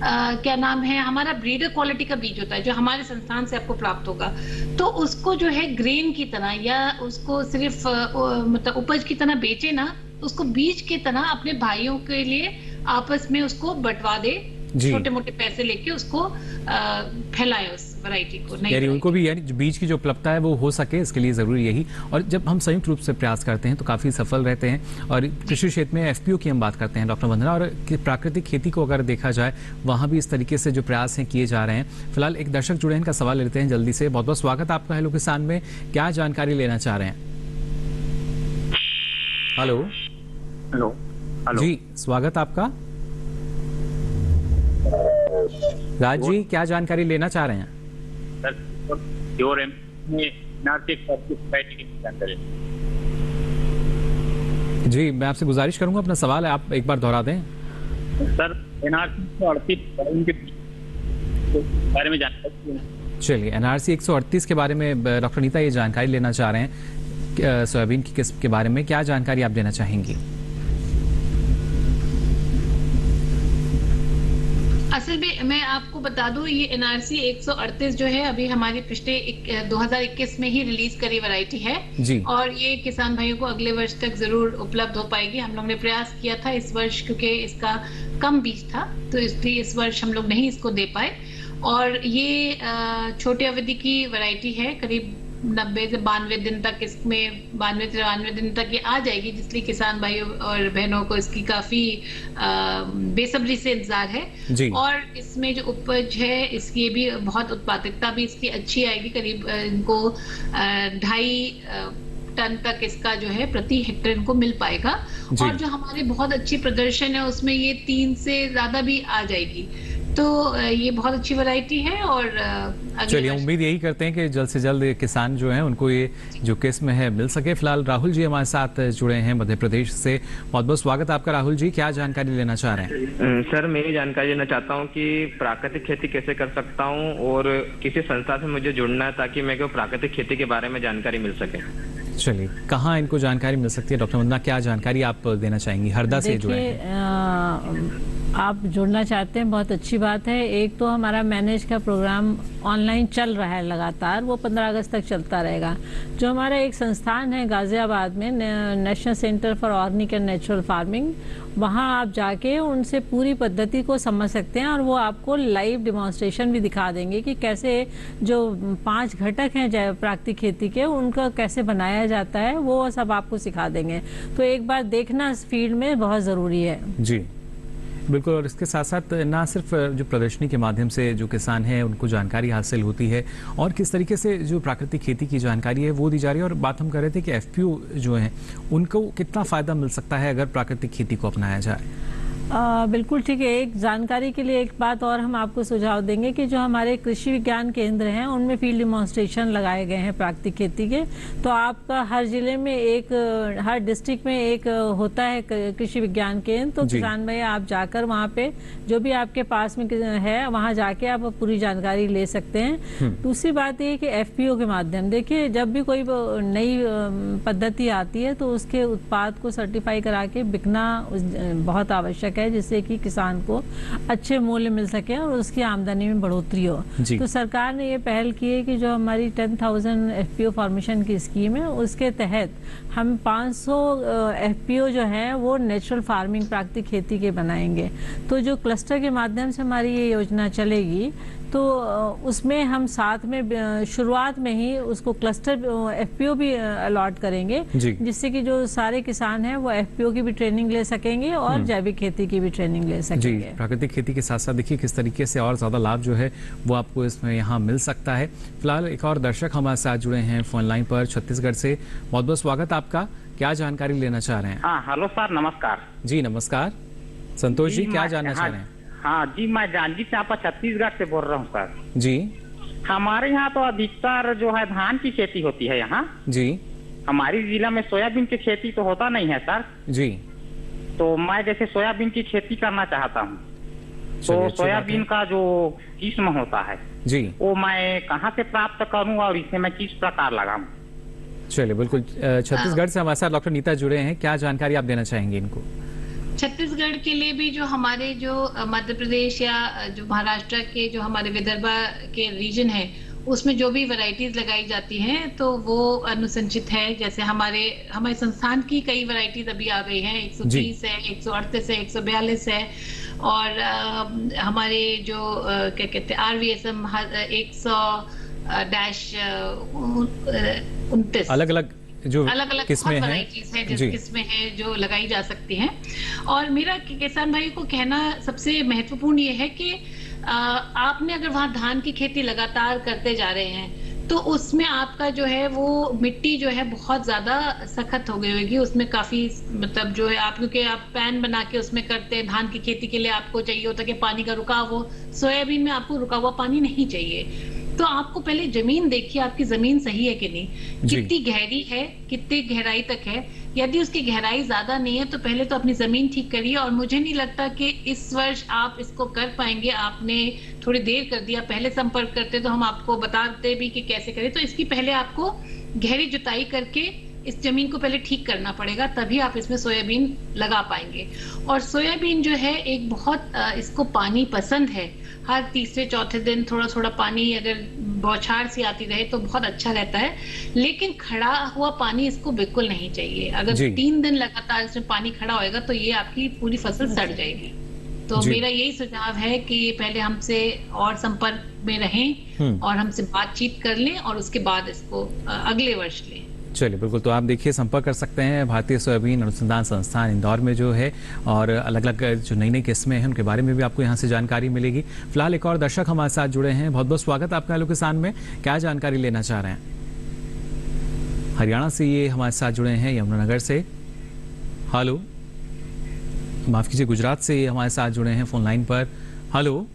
क्या नाम है, हमारा ब्रीडर क्वालिटी का बीज होता है जो हमारे संस्थान से आपको प्राप्त होगा, तो उसको जो है ग्रेन की तरह या उसको सिर्फ मतलब उपज की तरह बेचे ना, उसको बीज की तरह अपने भाइयों के लिए आपस में उसको बंटवा दे, छोटे मोटे पैसे लेके उसको फैलाए उस वैरायटी को, यानी उनको भी यानी बीज की जो उपलब्धता है वो हो सके, इसके लिए जरूरी यही। और जब हम संयुक्त रूप से प्रयास करते हैं तो काफी सफल रहते हैं। और कृषि क्षेत्र में FPO की हम बात करते हैं डॉक्टर वंदना, और प्राकृतिक खेती को अगर देखा जाए वहाँ भी इस तरीके से जो प्रयास हैं किए जा रहे हैं। फिलहाल एक दर्शक जुड़े हैं, इनका सवाल लेते हैं जल्दी से। बहुत बहुत स्वागत आपका हेलो किसान में। क्या जानकारी लेना चाह रहे हैं? हेलो हेलो जी, स्वागत आपका। राज जी, क्या जानकारी लेना चाह रहे हैं? सर, जानकारी जी, मैं आपसे गुजारिश करूंगा अपना सवाल है आप एक बार दोहरा दें। सर, NRC 138 के बारे में जानकारी। चलिए, NRC 138 के बारे में डॉक्टर नीता ये जानकारी लेना चाह रहे हैं सोयाबीन की किस्म के बारे में। क्या जानकारी आप देना चाहेंगी? असल में मैं आपको बता दूं, ये एनआरसी 138 जो है अभी हमारे पिछले 2021 में ही रिलीज करी वैरायटी है जी। और ये किसान भाइयों को अगले वर्ष तक जरूर उपलब्ध हो पाएगी। हम लोग ने प्रयास किया था इस वर्ष, क्योंकि इसका कम बीज था तो इसलिए इस वर्ष हम लोग नहीं इसको दे पाए। और ये छोटे अवधि की वैरायटी है, करीब 90 से 92 दिन तक, इसमें 92 से 93 दिन तक ये आ जाएगी, जिसलिए किसान भाइयों और बहनों को इसकी काफी बेसब्री से इंतजार है जी। और इसमें जो उपज है इसकी भी बहुत उत्पादकता भी इसकी अच्छी आएगी, करीब इनको 2.5 टन तक इसका जो है प्रति हेक्टेयर इनको मिल पाएगा। और जो हमारे बहुत अच्छी प्रदर्शन है उसमें ये 3 से ज्यादा भी आ जाएगी, तो ये बहुत अच्छी वैरायटी है। और चलिए उम्मीद यही करते हैं कि जल्द से जल्द किसान जो हैं उनको ये जो किस्म है मिल सके। फिलहाल राहुल जी हमारे साथ जुड़े हैं मध्य प्रदेश से, बहुत बहुत स्वागत आपका राहुल जी। क्या जानकारी लेना चाह रहे हैं? सर मैं जानकारी लेना चाहता हूँ कि प्राकृतिक खेती कैसे कर सकता हूँ और किसी संस्था से मुझे जुड़ना है ताकि मेरे को प्राकृतिक खेती के बारे में जानकारी मिल सके। चलिए, कहाँ इनको जानकारी मिल सकती है? डॉक्टर वंदना, क्या जानकारी आप देना चाहेंगी? हरदा से जुड़े हैं आप जुड़ना चाहते हैं, बहुत अच्छी बात है। एक तो हमारा मैनेज का प्रोग्राम ऑनलाइन चल रहा है लगातार, वो 15 अगस्त तक चलता रहेगा। जो हमारा एक संस्थान है गाजियाबाद में, national centre for organic and natural farming, वहाँ आप जाके उनसे पूरी पद्धति को समझ सकते हैं और वो आपको लाइव डिमॉन्स्ट्रेशन भी दिखा देंगे कि कैसे जो 5 घटक हैं प्राकृतिक खेती के, उनका कैसे बनाया जाता है, वो सब आपको सिखा देंगे। तो एक बार देखना इस फील्ड में बहुत ज़रूरी है जी। बिल्कुल, और इसके साथ साथ ना सिर्फ जो प्रदर्शनी के माध्यम से जो किसान हैं उनको जानकारी हासिल होती है और किस तरीके से जो प्राकृतिक खेती की जानकारी है वो दी जा रही है। और बात हम कर रहे थे कि एफपीओ जो हैं उनको कितना फ़ायदा मिल सकता है अगर प्राकृतिक खेती को अपनाया जाए। बिल्कुल ठीक है। एक जानकारी के लिए एक बात और हम आपको सुझाव देंगे कि जो हमारे कृषि विज्ञान केंद्र हैं उनमें फील्ड डिमॉन्स्ट्रेशन लगाए गए हैं प्राकृतिक खेती के। तो आपका हर जिले में हर डिस्ट्रिक्ट में एक होता है कृषि विज्ञान केंद्र, तो किसान भाई आप जाकर वहाँ पे जो भी आपके पास में है वहाँ जाके आप पूरी जानकारी ले सकते हैं। दूसरी बात ये कि एफपीओ के माध्यम, देखिए जब भी कोई नई पद्धति आती है तो उसके उत्पाद को सर्टिफाई करा के बिकना बहुत आवश्यक है, जिससे कि किसान को अच्छे मूल्य मिल सके और उसकी आमदनी में बढ़ोतरी हो। तो सरकार ने ये पहल की है कि जो हमारी 10,000 एफपीओ फॉर्मेशन की स्कीम है उसके तहत हम 500 एफपीओ जो है वो नेचुरल फार्मिंग प्राकृतिक खेती के बनाएंगे। तो जो क्लस्टर के माध्यम से हमारी ये योजना चलेगी तो उसमें हम साथ में शुरुआत में ही उसको क्लस्टर एफपीओ भी अलॉट करेंगे, जिससे कि जो सारे किसान हैं वो एफपीओ की भी ट्रेनिंग ले सकेंगे और जैविक खेती की भी ट्रेनिंग ले सकेंगे। जी, प्राकृतिक खेती के साथ साथ देखिए किस तरीके से और ज़्यादा लाभ जो है वो आपको इसमें यहाँ मिल सकता है। फिलहाल एक और दर्शक हमारे साथ जुड़े हैं फोन लाइन पर छत्तीसगढ़ से, बहुत बहुत स्वागत आपका। क्या जानकारी लेना चाह रहे हैं? हाँ हेलो सर, नमस्कार। जी नमस्कार, संतोष जी क्या जानना चाह रहे हैं? हाँ जी, मैं जानजी चांपा छत्तीसगढ़ से बोल रहा हूँ सर। जी, हमारे यहाँ तो अधिकतर जो है धान की खेती होती है यहाँ जी। हमारी जिला में सोयाबीन की खेती तो होता नहीं है सर जी। तो मैं जैसे सोयाबीन की खेती करना चाहता हूँ, तो सोयाबीन का जो किस्म होता है जी वो मैं कहाँ से प्राप्त करूँ और इसे मैं किस प्रकार लगाऊं? चलिए बिल्कुल, छत्तीसगढ़ से हमारे साथ डॉक्टर नीता जुड़े हैं, क्या जानकारी आप देना चाहेंगे इनको? छत्तीसगढ़ के लिए भी जो हमारे जो मध्य प्रदेश या जो महाराष्ट्र के जो हमारे विदर्भा के रीजन है उसमें जो भी वैरायटीज लगाई जाती हैं तो वो अनुशंसित है। जैसे हमारे संस्थान की कई वैरायटीज अभी आ गई हैं, 130 है, 138 है, 142 है और हमारे जो क्या कहते हैं RVSM 100-29 अलग-अलग जो किस्में हैं, किस्में हैं जो लगाई जा सकती हैं। और मेरा किसान भाई को कहना सबसे महत्वपूर्ण ये है कि आपने अगर वहाँ धान की खेती लगातार करते जा रहे हैं तो उसमें आपका जो है वो मिट्टी जो है बहुत ज्यादा सख्त हो गई होगी, उसमें काफी मतलब जो है आप क्योंकि आप पैन बना के उसमें करते हैं, धान की खेती के लिए आपको चाहिए होता है कि पानी का रुकाव हो, सोयाबीन में आपको रुका हुआ पानी नहीं चाहिए। तो आपको पहले जमीन देखिए, आपकी जमीन सही है कि नहीं, कितनी गहरी है, कितनी गहराई तक है। यदि उसकी गहराई ज्यादा नहीं है तो पहले तो अपनी जमीन ठीक करिए। और मुझे नहीं लगता कि इस वर्ष आप इसको कर पाएंगे, आपने थोड़ी देर कर दिया, पहले संपर्क करते तो हम आपको बताते भी कि कैसे करें। तो इसकी पहले आपको गहरी जुताई करके इस जमीन को पहले ठीक करना पड़ेगा, तभी आप इसमें सोयाबीन लगा पाएंगे। और सोयाबीन जो है एक बहुत इसको पानी पसंद है। हर तीसरे चौथे दिन थोड़ा थोड़ा पानी अगर बौछार सी आती रहे तो बहुत अच्छा रहता है, लेकिन खड़ा हुआ पानी इसको बिल्कुल नहीं चाहिए। अगर 3 दिन लगातार इसमें पानी खड़ा होएगा तो ये आपकी पूरी फसल सड़ जाएगी। तो मेरा यही सुझाव है कि पहले हमसे और संपर्क में रहें और हमसे बातचीत कर लें और उसके बाद इसको अगले वर्ष लें। चलिए बिल्कुल, तो आप देखिए संपर्क कर सकते हैं भारतीय सोयाबीन अनुसंधान संस्थान इंदौर में जो है, और अलग अलग जो नई नई किस्में हैं उनके बारे में भी आपको यहाँ से जानकारी मिलेगी। फिलहाल एक और दर्शक हमारे साथ जुड़े हैं, बहुत बहुत स्वागत आपका हेलो किसान में। क्या जानकारी लेना चाह रहे हैं? हरियाणा से ये हमारे साथ जुड़े हैं, यमुनानगर से। हेलो, माफ कीजिए, गुजरात से ये हमारे साथ जुड़े हैं फोन लाइन पर। हेलो,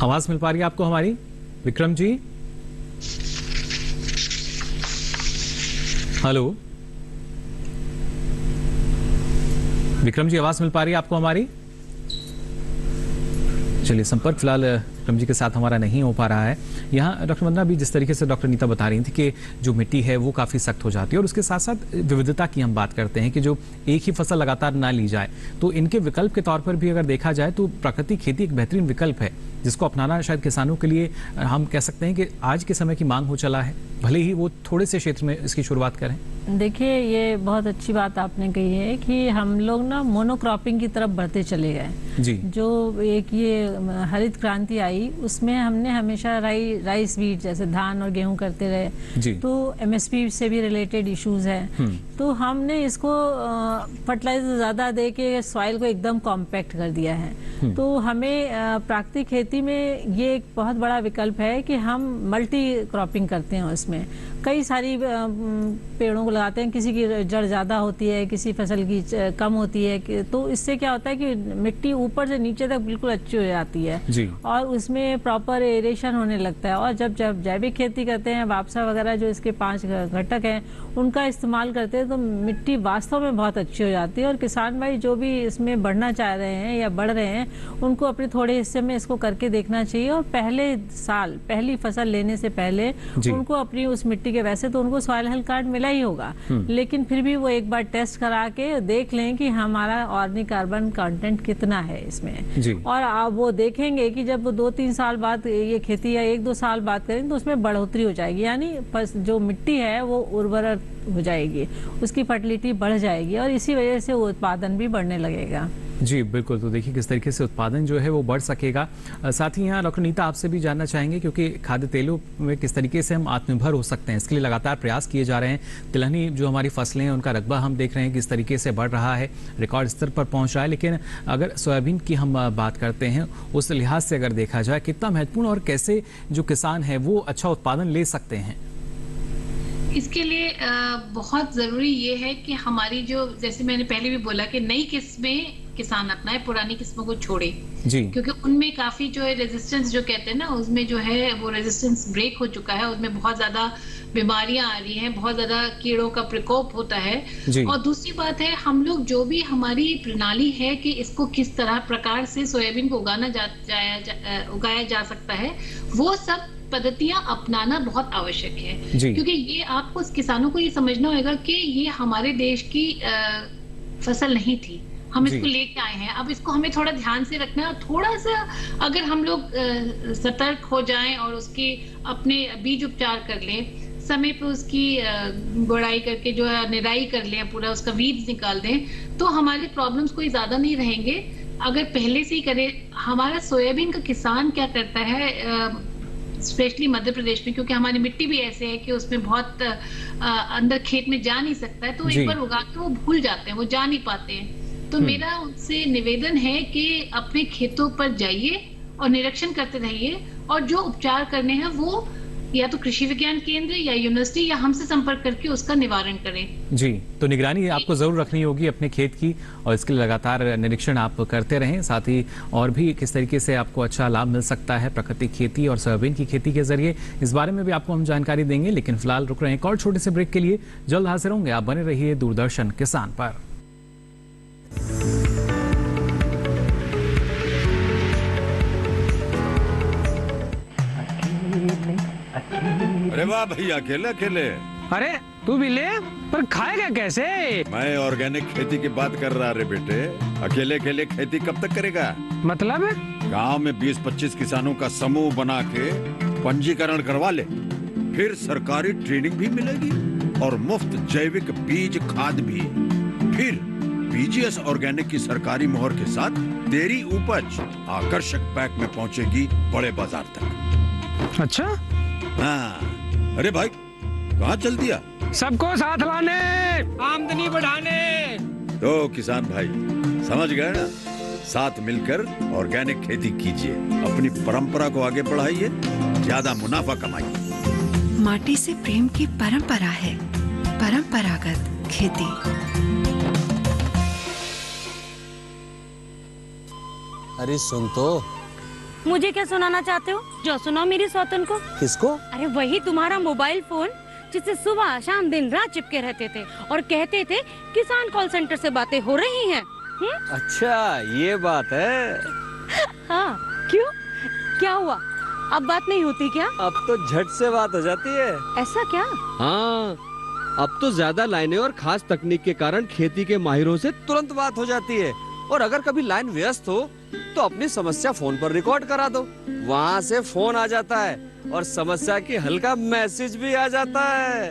आवाज मिल पा रही है आपको हमारी? विक्रम जी, हेलो विक्रम जी, आवाज मिल पा रही है आपको हमारी? चलिए, संपर्क फिलहाल विक्रम जी के साथ हमारा नहीं हो पा रहा है। यहाँ डॉक्टर वंदना भी जिस तरीके से डॉक्टर नीता बता रही थी कि जो मिट्टी है वो काफ़ी सख्त हो जाती है, और उसके साथ साथ विविधता की हम बात करते हैं कि जो एक ही फसल लगातार ना ली जाए, तो इनके विकल्प के तौर पर भी अगर देखा जाए तो प्राकृतिक खेती एक बेहतरीन विकल्प है जिसको अपनाना शायद किसानों के लिए हम कह सकते हैं कि आज के समय की मांग हो चला है, भले ही वो थोड़े से क्षेत्र में इसकी शुरुआत करें। देखिए, ये बहुत अच्छी बात आपने कही है कि हम लोग ना मोनोक्रॉपिंग की तरफ बढ़ते चले गए जी। जो एक ये हरित क्रांति आई उसमें हमने हमेशा राइस वीट जैसे धान और गेहूं करते रहे जी। तो एमएसपी से भी रिलेटेड इश्यूज है, तो हमने इसको फर्टिलाइजर ज्यादा दे के सॉइल को एकदम कॉम्पैक्ट कर दिया है। तो हमें प्राकृतिक खेती में ये एक बहुत बड़ा विकल्प है कि हम मल्टी क्रॉपिंग करते हैं, उसमें कई सारी पेड़ों को लगाते हैं, किसी की जड़ ज्यादा होती है, किसी फसल की कम होती है, तो इससे क्या होता है कि मिट्टी ऊपर से नीचे तक बिल्कुल अच्छी हो जाती है जी। और उसमें प्रॉपर एरेशन होने लगता है। और जब जैविक खेती करते हैं, वापसा वगैरह जो इसके 5 घटक हैं उनका इस्तेमाल करते हैं, तो मिट्टी वास्तव में बहुत अच्छी हो जाती है। और किसान भाई जो भी इसमें बढ़ना चाह रहे हैं या बढ़ रहे हैं, उनको अपने थोड़े हिस्से में इसको करके देखना चाहिए। और पहले साल पहली फसल लेने से पहले उनको अपनी उस मिट्टी के, वैसे तो उनको सॉइल हेल्थ कार्ड मिला ही होगा, लेकिन फिर भी वो एक बार टेस्ट करा के देख लें कि हमारा ऑर्गेनिक कार्बन कंटेंट कितना है इसमें। और आप वो देखेंगे कि जब 2-3 साल बाद ये खेती या 1-2 साल बाद करें तो उसमें बढ़ोतरी हो जाएगी, यानी जो मिट्टी है वो उर्वरक हो जाएगी, उसकी फर्टिलिटी बढ़ जाएगी और इसी वजह से उत्पादन भी बढ़ने लगेगा। जी बिल्कुल, तो देखिए किस तरीके से उत्पादन जो है वो बढ़ सकेगा। साथ ही यहाँ डॉक्टर नीता आपसे भी जानना चाहेंगे, क्योंकि खाद्य तेलों में किस तरीके से हम आत्मनिर्भर हो सकते हैं, इसके लिए लगातार प्रयास किए जा रहे हैं। तिलहनी जो हमारी फसलें हैं उनका रकबा हम देख रहे हैं किस तरीके से बढ़ रहा है, रिकॉर्ड स्तर पर पहुंच रहा है। लेकिन अगर सोयाबीन की हम बात करते हैं, उस लिहाज से अगर देखा जाए कितना महत्वपूर्ण और कैसे जो किसान है वो अच्छा उत्पादन ले सकते हैं? इसके लिए बहुत जरूरी ये है कि हमारी जो, जैसे मैंने पहले भी बोला कि नई किस्में किसान अपनाए, पुरानी किस्मों को छोड़े जी। क्योंकि उनमें काफी जो है रेजिस्टेंस जो कहते हैं ना, उसमें जो है वो रेजिस्टेंस ब्रेक हो चुका है, उसमें बहुत ज्यादा बीमारियां आ रही हैं, बहुत ज्यादा कीड़ों का प्रकोप होता है। और दूसरी बात है, हम लोग जो भी हमारी प्रणाली है कि इसको किस तरह प्रकार से सोयाबीन को उगाया जा सकता है, वो सब पद्धतियां अपनाना बहुत आवश्यक है। क्योंकि ये आपको किसानों को ये समझना होगा कि ये हमारे देश की फसल नहीं थी, हम इसको लेके आए हैं। अब इसको हमें थोड़ा ध्यान से रखना है, और थोड़ा सा अगर हम लोग सतर्क हो जाएं और उसके अपने बीज उपचार कर लें, समय पे उसकी गुड़ाई करके जो है निराई कर लें, पूरा उसका वीड्स निकाल दें, तो हमारे प्रॉब्लम्स कोई ज्यादा नहीं रहेंगे। अगर पहले से ही करें, हमारा सोयाबीन का किसान क्या करता है, स्पेशली मध्य प्रदेश में, क्योंकि हमारी मिट्टी भी ऐसे है कि उसमें बहुत अंदर खेत में जा नहीं सकता है, तो एक बार उगा के वो भूल जाते हैं, वो जा नहीं पाते हैं। तो मेरा उनसे निवेदन है कि अपने खेतों पर जाइए और निरीक्षण करते रहिए, और जो उपचार करने हैं वो या तो कृषि विज्ञान केंद्र या यूनिवर्सिटी या हमसे संपर्क करके उसका निवारण करें। जी, तो निगरानी आपको जरूर रखनी होगी अपने खेत की, और इसके लिए लगातार निरीक्षण आप करते रहें। साथ ही और भी किस तरीके से आपको अच्छा लाभ मिल सकता है प्राकृतिक खेती और सोयाबीन की खेती के जरिए, इस बारे में भी आपको हम जानकारी देंगे। लेकिन फिलहाल रुक रहे हैं एक और छोटे से ब्रेक के लिए, जल्द हाजिर होंगे। आप बने रहिए दूरदर्शन किसान पर। अरे वाह भैया, अकेले अकेले अरे तू भी ले, पर खाएगा कैसे? मैं ऑर्गेनिक खेती की बात कर रहा रे बेटे। अकेले अकेले खेती कब तक करेगा? मतलब गांव में 20-25 किसानों का समूह बना के पंजीकरण करवा ले, फिर सरकारी ट्रेनिंग भी मिलेगी और मुफ्त जैविक बीज खाद भी। फिर पीजीएस ऑर्गेनिक की सरकारी मोहर के साथ तेरी उपज आकर्षक पैक में पहुंचेगी बड़े बाजार तक। अच्छा? हाँ। अरे भाई कहाँ चल दिया? सबको साथ लाने, आमदनी बढ़ाने। तो किसान भाई समझ गए ना? साथ मिलकर ऑर्गेनिक खेती कीजिए, अपनी परंपरा को आगे बढ़ाइए, ज्यादा मुनाफा कमाइए। माटी से प्रेम की परंपरा है परंपरागत खेती। अरे सुन तो। मुझे क्या सुनाना चाहते हो? जो सुनाओ मेरी सौतन को। किसको? अरे वही तुम्हारा मोबाइल फोन जिससे सुबह शाम दिन रात चिपके रहते थे और कहते थे किसान कॉल सेंटर से बातें हो रही हैं। अच्छा ये बात है। हाँ क्यों, क्या हुआ? अब बात नहीं होती क्या? अब तो झट से बात हो जाती है। ऐसा क्या? हाँ, अब तो ज्यादा लाइनें और खास तकनीक के कारण खेती के माहिरों से तुरंत बात हो जाती है। और अगर कभी लाइन व्यस्त हो तो अपनी समस्या फोन पर रिकॉर्ड करा दो, वहाँ से फोन आ जाता है और समस्या की हल का मैसेज भी आ जाता है।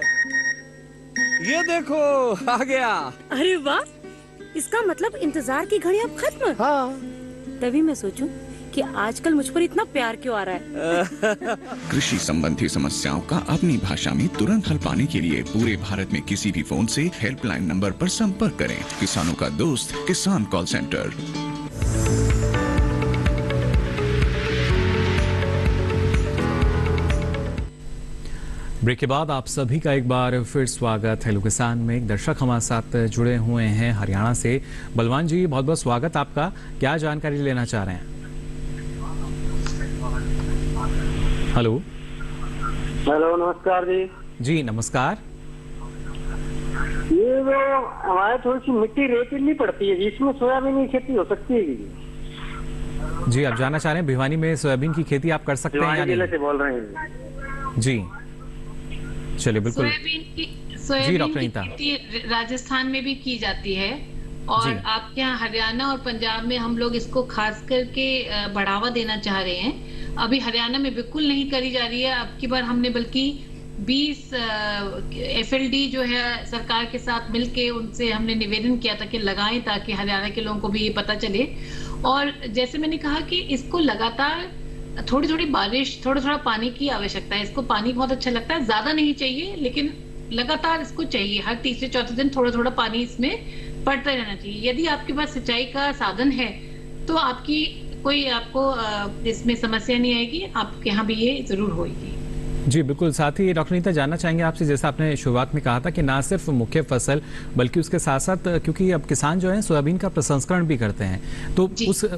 ये देखो आ गया। अरे वाह, इसका मतलब इंतजार की घड़ी अब खत्म। हाँ। तभी मैं सोचूं कि आजकल मुझ पर इतना प्यार क्यों आ रहा है। कृषि संबंधी समस्याओं का अपनी भाषा में तुरंत हल पाने के लिए पूरे भारत में किसी भी फोन से हेल्पलाइन नंबर पर संपर्क करें। किसानों का दोस्त किसान कॉल सेंटर। ब्रेक के बाद आप सभी का एक बार फिर स्वागत हेलो किसान में। एक दर्शक हमारे साथ जुड़े हुए हैं हरियाणा से। बलवान जी बहुत बहुत स्वागत आपका। क्या जानकारी लेना चाह रहे हैं? हेलो। हेलो नमस्कार जी। जी नमस्कार। ये जो हमारे थोड़ी सी मिट्टी रेतीली पड़ती है जिसमें सोयाबीन की खेती हो सकती है जी? आप जानना चाह रहे हैं भिवानी में सोयाबीन की खेती आप कर सकते हैं या नहीं? से बोल रहे हैं जी चलिए बिल्कुल। सोयाबीन की खेती राजस्थान में भी की जाती है और आपके यहाँ हरियाणा और पंजाब में हम लोग इसको खास करके बढ़ावा देना चाह रहे हैं। अभी हरियाणा में बिल्कुल नहीं करी जा रही है। अब की बार हमने बल्कि 20 FLD जो है सरकार के साथ मिलके उनसे हमने निवेदन किया था कि लगाएं ताकि हरियाणा के लोगों को भी ये पता चले। और जैसे मैंने कहा कि इसको लगातार थोड़ी थोड़ी बारिश थोड़ा थोड़ा पानी की आवश्यकता है। इसको पानी बहुत अच्छा लगता है, ज्यादा नहीं चाहिए लेकिन लगातार इसको चाहिए। हर तीसरे चौथे दिन थोड़ा थोड़ा पानी इसमें पड़ता रहना चाहिए। यदि आपके पास सिंचाई का साधन है तो आपकी कोई आपको इसमें समस्या नहीं आएगी, आपके यहाँ भी ये जरूर होगी। जी बिल्कुल। साथ ही डॉक्टर नीता जानना चाहेंगे आपसे, जैसा आपने शुरुआत में कहा था कि ना सिर्फ मुख्य फसल बल्कि उसके साथ साथ क्योंकि अब किसान जो है सोयाबीन का प्रसंस्करण भी करते हैं तो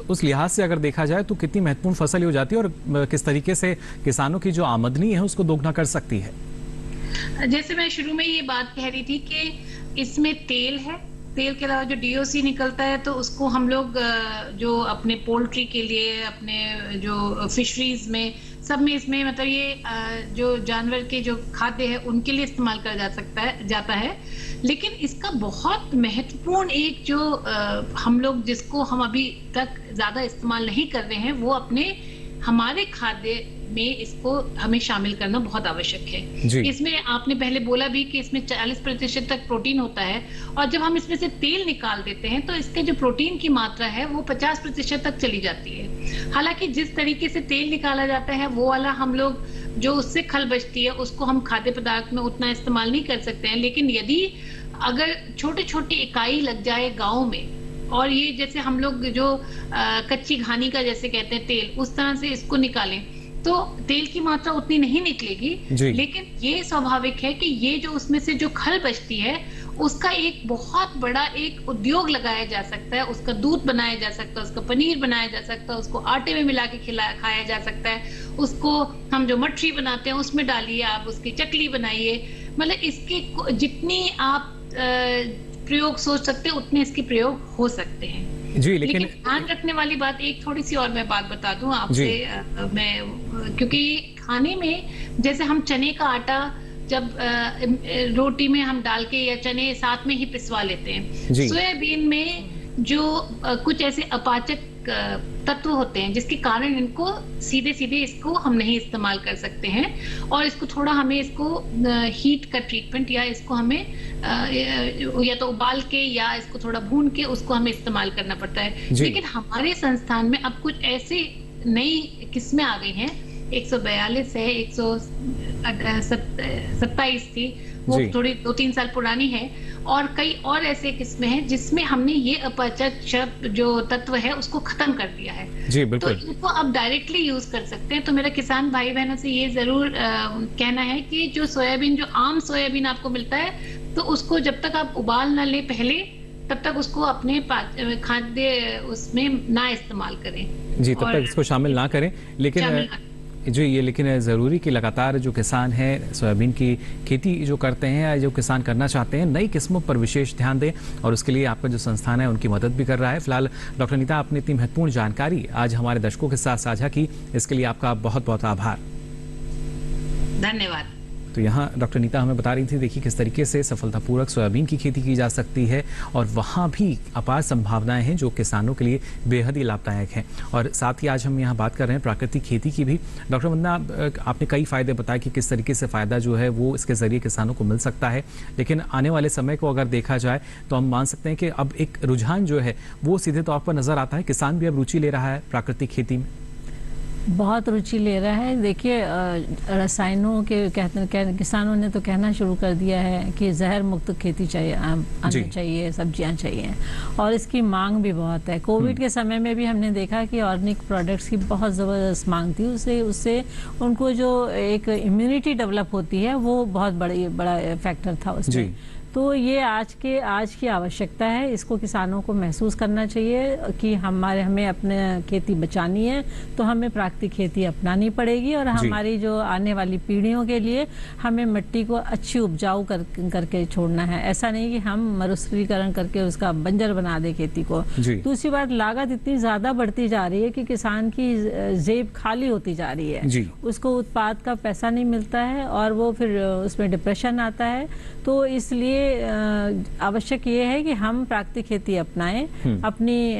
उस लिहाज से अगर देखा जाए तो कितनी महत्वपूर्ण फसल हो जाती है और किस तरीके से किसानों की जो आमदनी है उसको दोगुना कर सकती है? जैसे मैं शुरू में ये बात कह रही थी कि इसमें तेल है, तेल के अलावा जो DOC निकलता है तो उसको हम लोग जो अपने पोल्ट्री के लिए अपने जो फिशरीज में सब में इसमें मतलब ये जो जानवर के जो खाद्य है उनके लिए इस्तेमाल करा जाता है। लेकिन इसका बहुत महत्वपूर्ण एक जो हम लोग जिसको हम अभी तक ज्यादा इस्तेमाल नहीं कर रहे हैं वो अपने हमारे खाद्य में इसको हमें शामिल करना बहुत आवश्यक है। इसमें आपने पहले बोला भी कि इसमें 40% तक प्रोटीन होता है और जब हम इसमें से तेल निकाल देते हैं तो इसके जो प्रोटीन की मात्रा है वो 50% तक चली जाती है। हालांकि जिस तरीके से तेल निकाला जाता है वो वाला हम लोग जो उससे खल बचती है उसको हम खाद्य पदार्थ में उतना इस्तेमाल नहीं कर सकते हैं। लेकिन यदि अगर छोटी छोटी इकाई लग जाए गाँव में और ये जैसे हम लोग जो कच्ची घानी का जैसे कहते हैं तेल उस तरह से इसको निकालें तो तेल की मात्रा उतनी नहीं निकलेगी। लेकिन ये स्वाभाविक है कि ये जो उसमें से जो खल बचती है उसका एक बहुत बड़ा एक उद्योग लगाया जा सकता है। उसका दूध बनाया जा सकता है, उसका पनीर बनाया जा सकता है, उसको आटे में मिला के खाया जा सकता है। उसको हम जो मठरी बनाते हैं उसमें डालिए, आप उसकी चकली बनाइए। मतलब इसके जितनी आप प्रयोग सोच सकते हैं उतने इसके प्रयोग हो सकते हैं। जी लेकिन ध्यान रखने वाली बात एक थोड़ी सी और मैं बात बता दूं आपसे। मैं क्योंकि खाने में जैसे हम चने का आटा जब रोटी में हम डाल के या चने साथ में ही पिसवा लेते हैं। सोयाबीन में जो कुछ ऐसे अपाचक तत्व होते हैं जिसके कारण इनको सीधे सीधे इसको हम नहीं इस्तेमाल कर सकते हैं, और इसको थोड़ा हमें इसको हीट का ट्रीटमेंट या इसको हमें या तो उबाल के या इसको थोड़ा भून के उसको हमें इस्तेमाल करना पड़ता है। लेकिन हमारे संस्थान में अब कुछ ऐसे नई किस्में आ गई हैं, 142 है, 127 थी, वो थोड़ी 2-3 साल पुरानी है, और कई और ऐसे किस्में हैं जिसमें हमने ये अपचायक जो तत्व है उसको खत्म कर दिया है। जी बिल्कुल। तो इनको अब डायरेक्टली यूज कर सकते हैं। तो मेरा किसान भाई बहनों से ये जरूर कहना है कि जो सोयाबीन, जो आम सोयाबीन आपको मिलता है, तो उसको जब तक आप उबाल ना ले पहले, तब तक उसको अपने खाद्य उसमें ना इस्तेमाल करें। जी, तब तक इसको शामिल ना करें। लेकिन लेकिन ज़रूरी कि लगातार जो किसान हैं सोयाबीन की खेती जो करते हैं या जो किसान करना चाहते हैं, नई किस्मों पर विशेष ध्यान दें, और उसके लिए आपका जो संस्थान है उनकी मदद भी कर रहा है। फिलहाल डॉक्टर नीता, आपने इतनी महत्वपूर्ण जानकारी आज हमारे दर्शकों के साथ साझा की, इसके लिए आपका बहुत बहुत आभार। धन्यवाद। तो यहाँ डॉक्टर नीता हमें बता रही थी, देखिए किस तरीके से सफलतापूर्वक सोयाबीन की खेती की जा सकती है, और वहाँ भी अपार संभावनाएं हैं जो किसानों के लिए बेहद ही लाभदायक हैं। और साथ ही आज हम यहाँ बात कर रहे हैं प्राकृतिक खेती की भी। डॉक्टर वंदना, आपने कई फायदे बताए कि किस तरीके से फ़ायदा जो है वो इसके ज़रिए किसानों को मिल सकता है, लेकिन आने वाले समय को अगर देखा जाए तो हम मान सकते हैं कि अब एक रुझान जो है वो सीधे तौर पर नज़र आता है, किसान भी अब रुचि ले रहा है प्राकृतिक खेती में, बहुत रुचि ले रहा है। देखिए रसायनों के किसानों ने तो कहना शुरू कर दिया है कि जहर मुक्त खेती चाहिए, अन्न चाहिए, सब्जियां चाहिए, और इसकी मांग भी बहुत है। कोविड के समय में भी हमने देखा कि ऑर्गेनिक प्रोडक्ट्स की बहुत ज़बरदस्त मांग थी, उससे उनको जो एक इम्यूनिटी डेवलप होती है वो बहुत बड़ा फैक्टर था उसमें। तो ये आज की आवश्यकता है, इसको किसानों को महसूस करना चाहिए कि हमें अपने खेती बचानी है तो हमें प्राकृतिक खेती अपनानी पड़ेगी, और हमारी जो आने वाली पीढ़ियों के लिए हमें मिट्टी को अच्छी उपजाऊ करके छोड़ना है। ऐसा नहीं कि हम मरुस्थलीकरण करके उसका बंजर बना दे खेती को। दूसरी बात, लागत इतनी ज़्यादा बढ़ती जा रही है कि किसान की जेब खाली होती जा रही है, उसको उत्पाद का पैसा नहीं मिलता है और वो फिर उसमें डिप्रेशन आता है। तो इसलिए आवश्यक ये है कि हम प्राकृतिक खेती अपनाएं, अपनी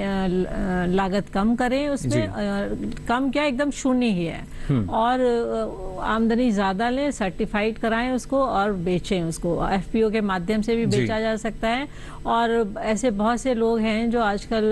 लागत कम करें, उसमें कम क्या एकदम शून्य ही है, और आमदनी ज्यादा लें, सर्टिफाइड कराएं उसको और बेचें उसको। एफपीओ के माध्यम से भी बेचा जा सकता है, और ऐसे बहुत से लोग हैं जो आजकल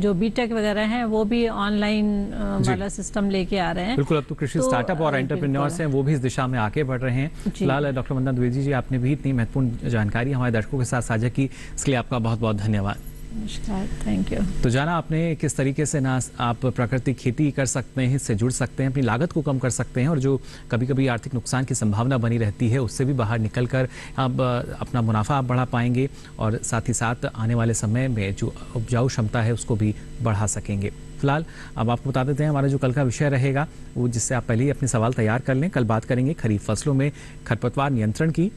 जो बीटेक वगैरह हैं वो भी ऑनलाइन वाला सिस्टम लेके आ रहे हैं। बिल्कुल, अब तो कृषि स्टार्टअप और एंटरप्रेन्योर्स हैं वो भी इस दिशा में आगे बढ़ रहे हैं। फिलहाल डॉक्टर वंदना द्विवेदी जी, आपने भी इतनी महत्वपूर्ण जानकारी हमारे दर्शकों के साथ साझा की, इसके लिए आपका बहुत बहुत धन्यवाद। नमस्कार, थैंक यू। तो जाना आपने किस तरीके से ना आप प्राकृतिक खेती कर सकते हैं, इससे जुड़ सकते हैं, अपनी लागत को कम कर सकते हैं, और जो कभी कभी आर्थिक नुकसान की संभावना बनी रहती है उससे भी बाहर निकलकर आप अपना मुनाफा आप बढ़ा पाएंगे, और साथ ही साथ आने वाले समय में जो उपजाऊ क्षमता है उसको भी बढ़ा सकेंगे। फिलहाल अब आपको बता देते हैं हमारा जो कल का विषय रहेगा वो, जिससे आप पहले ही अपने सवाल तैयार कर लें। कल बात करेंगे खरीफ फसलों में खरपतवार नियंत्रण की,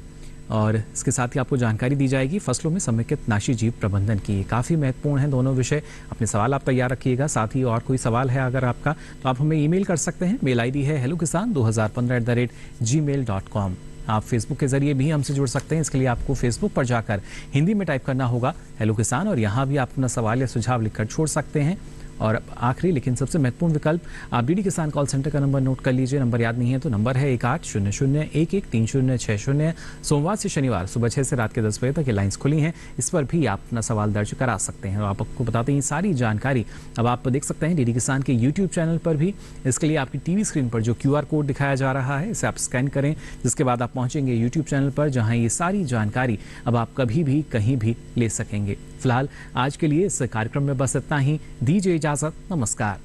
और इसके साथ ही आपको जानकारी दी जाएगी फसलों में समेकित नाशी जीव प्रबंधन की। काफ़ी महत्वपूर्ण हैं दोनों विषय। अपने सवाल आप तैयार रखिएगा। साथ ही और कोई सवाल है अगर आपका तो आप हमें ईमेल कर सकते हैं। मेल आईडी है hellokisan2015@gmail.com। आप फेसबुक के जरिए भी हमसे जुड़ सकते हैं। इसके लिए आपको फेसबुक पर जाकर हिंदी में टाइप करना होगा हेलो किसान, और यहाँ भी आप अपना सवाल या सुझाव लिखकर छोड़ सकते हैं। और आखिरी लेकिन सबसे महत्वपूर्ण विकल्प, आप डीडी किसान कॉल सेंटर का नंबर नोट कर लीजिए। नंबर याद नहीं है तो नंबर है 1800113060। सोमवार से शनिवार सुबह 6 से रात के 10 बजे तक ये लाइंस खुली हैं, इस पर भी आप अपना सवाल दर्ज करा सकते हैं। और आपको बताते हैं सारी जानकारी अब आप देख सकते हैं डीडी किसान के यूट्यूब चैनल पर भी। इसके लिए आपकी टीवी स्क्रीन पर जो QR कोड दिखाया जा रहा है इसे आप स्कैन करें, जिसके बाद आप पहुंचेंगे यूट्यूब चैनल पर, जहां ये सारी जानकारी अब आप कभी भी कहीं भी ले सकेंगे। फिलहाल आज के लिए इस कार्यक्रम में बस इतना ही। दीजिए इजाजत, नमस्कार।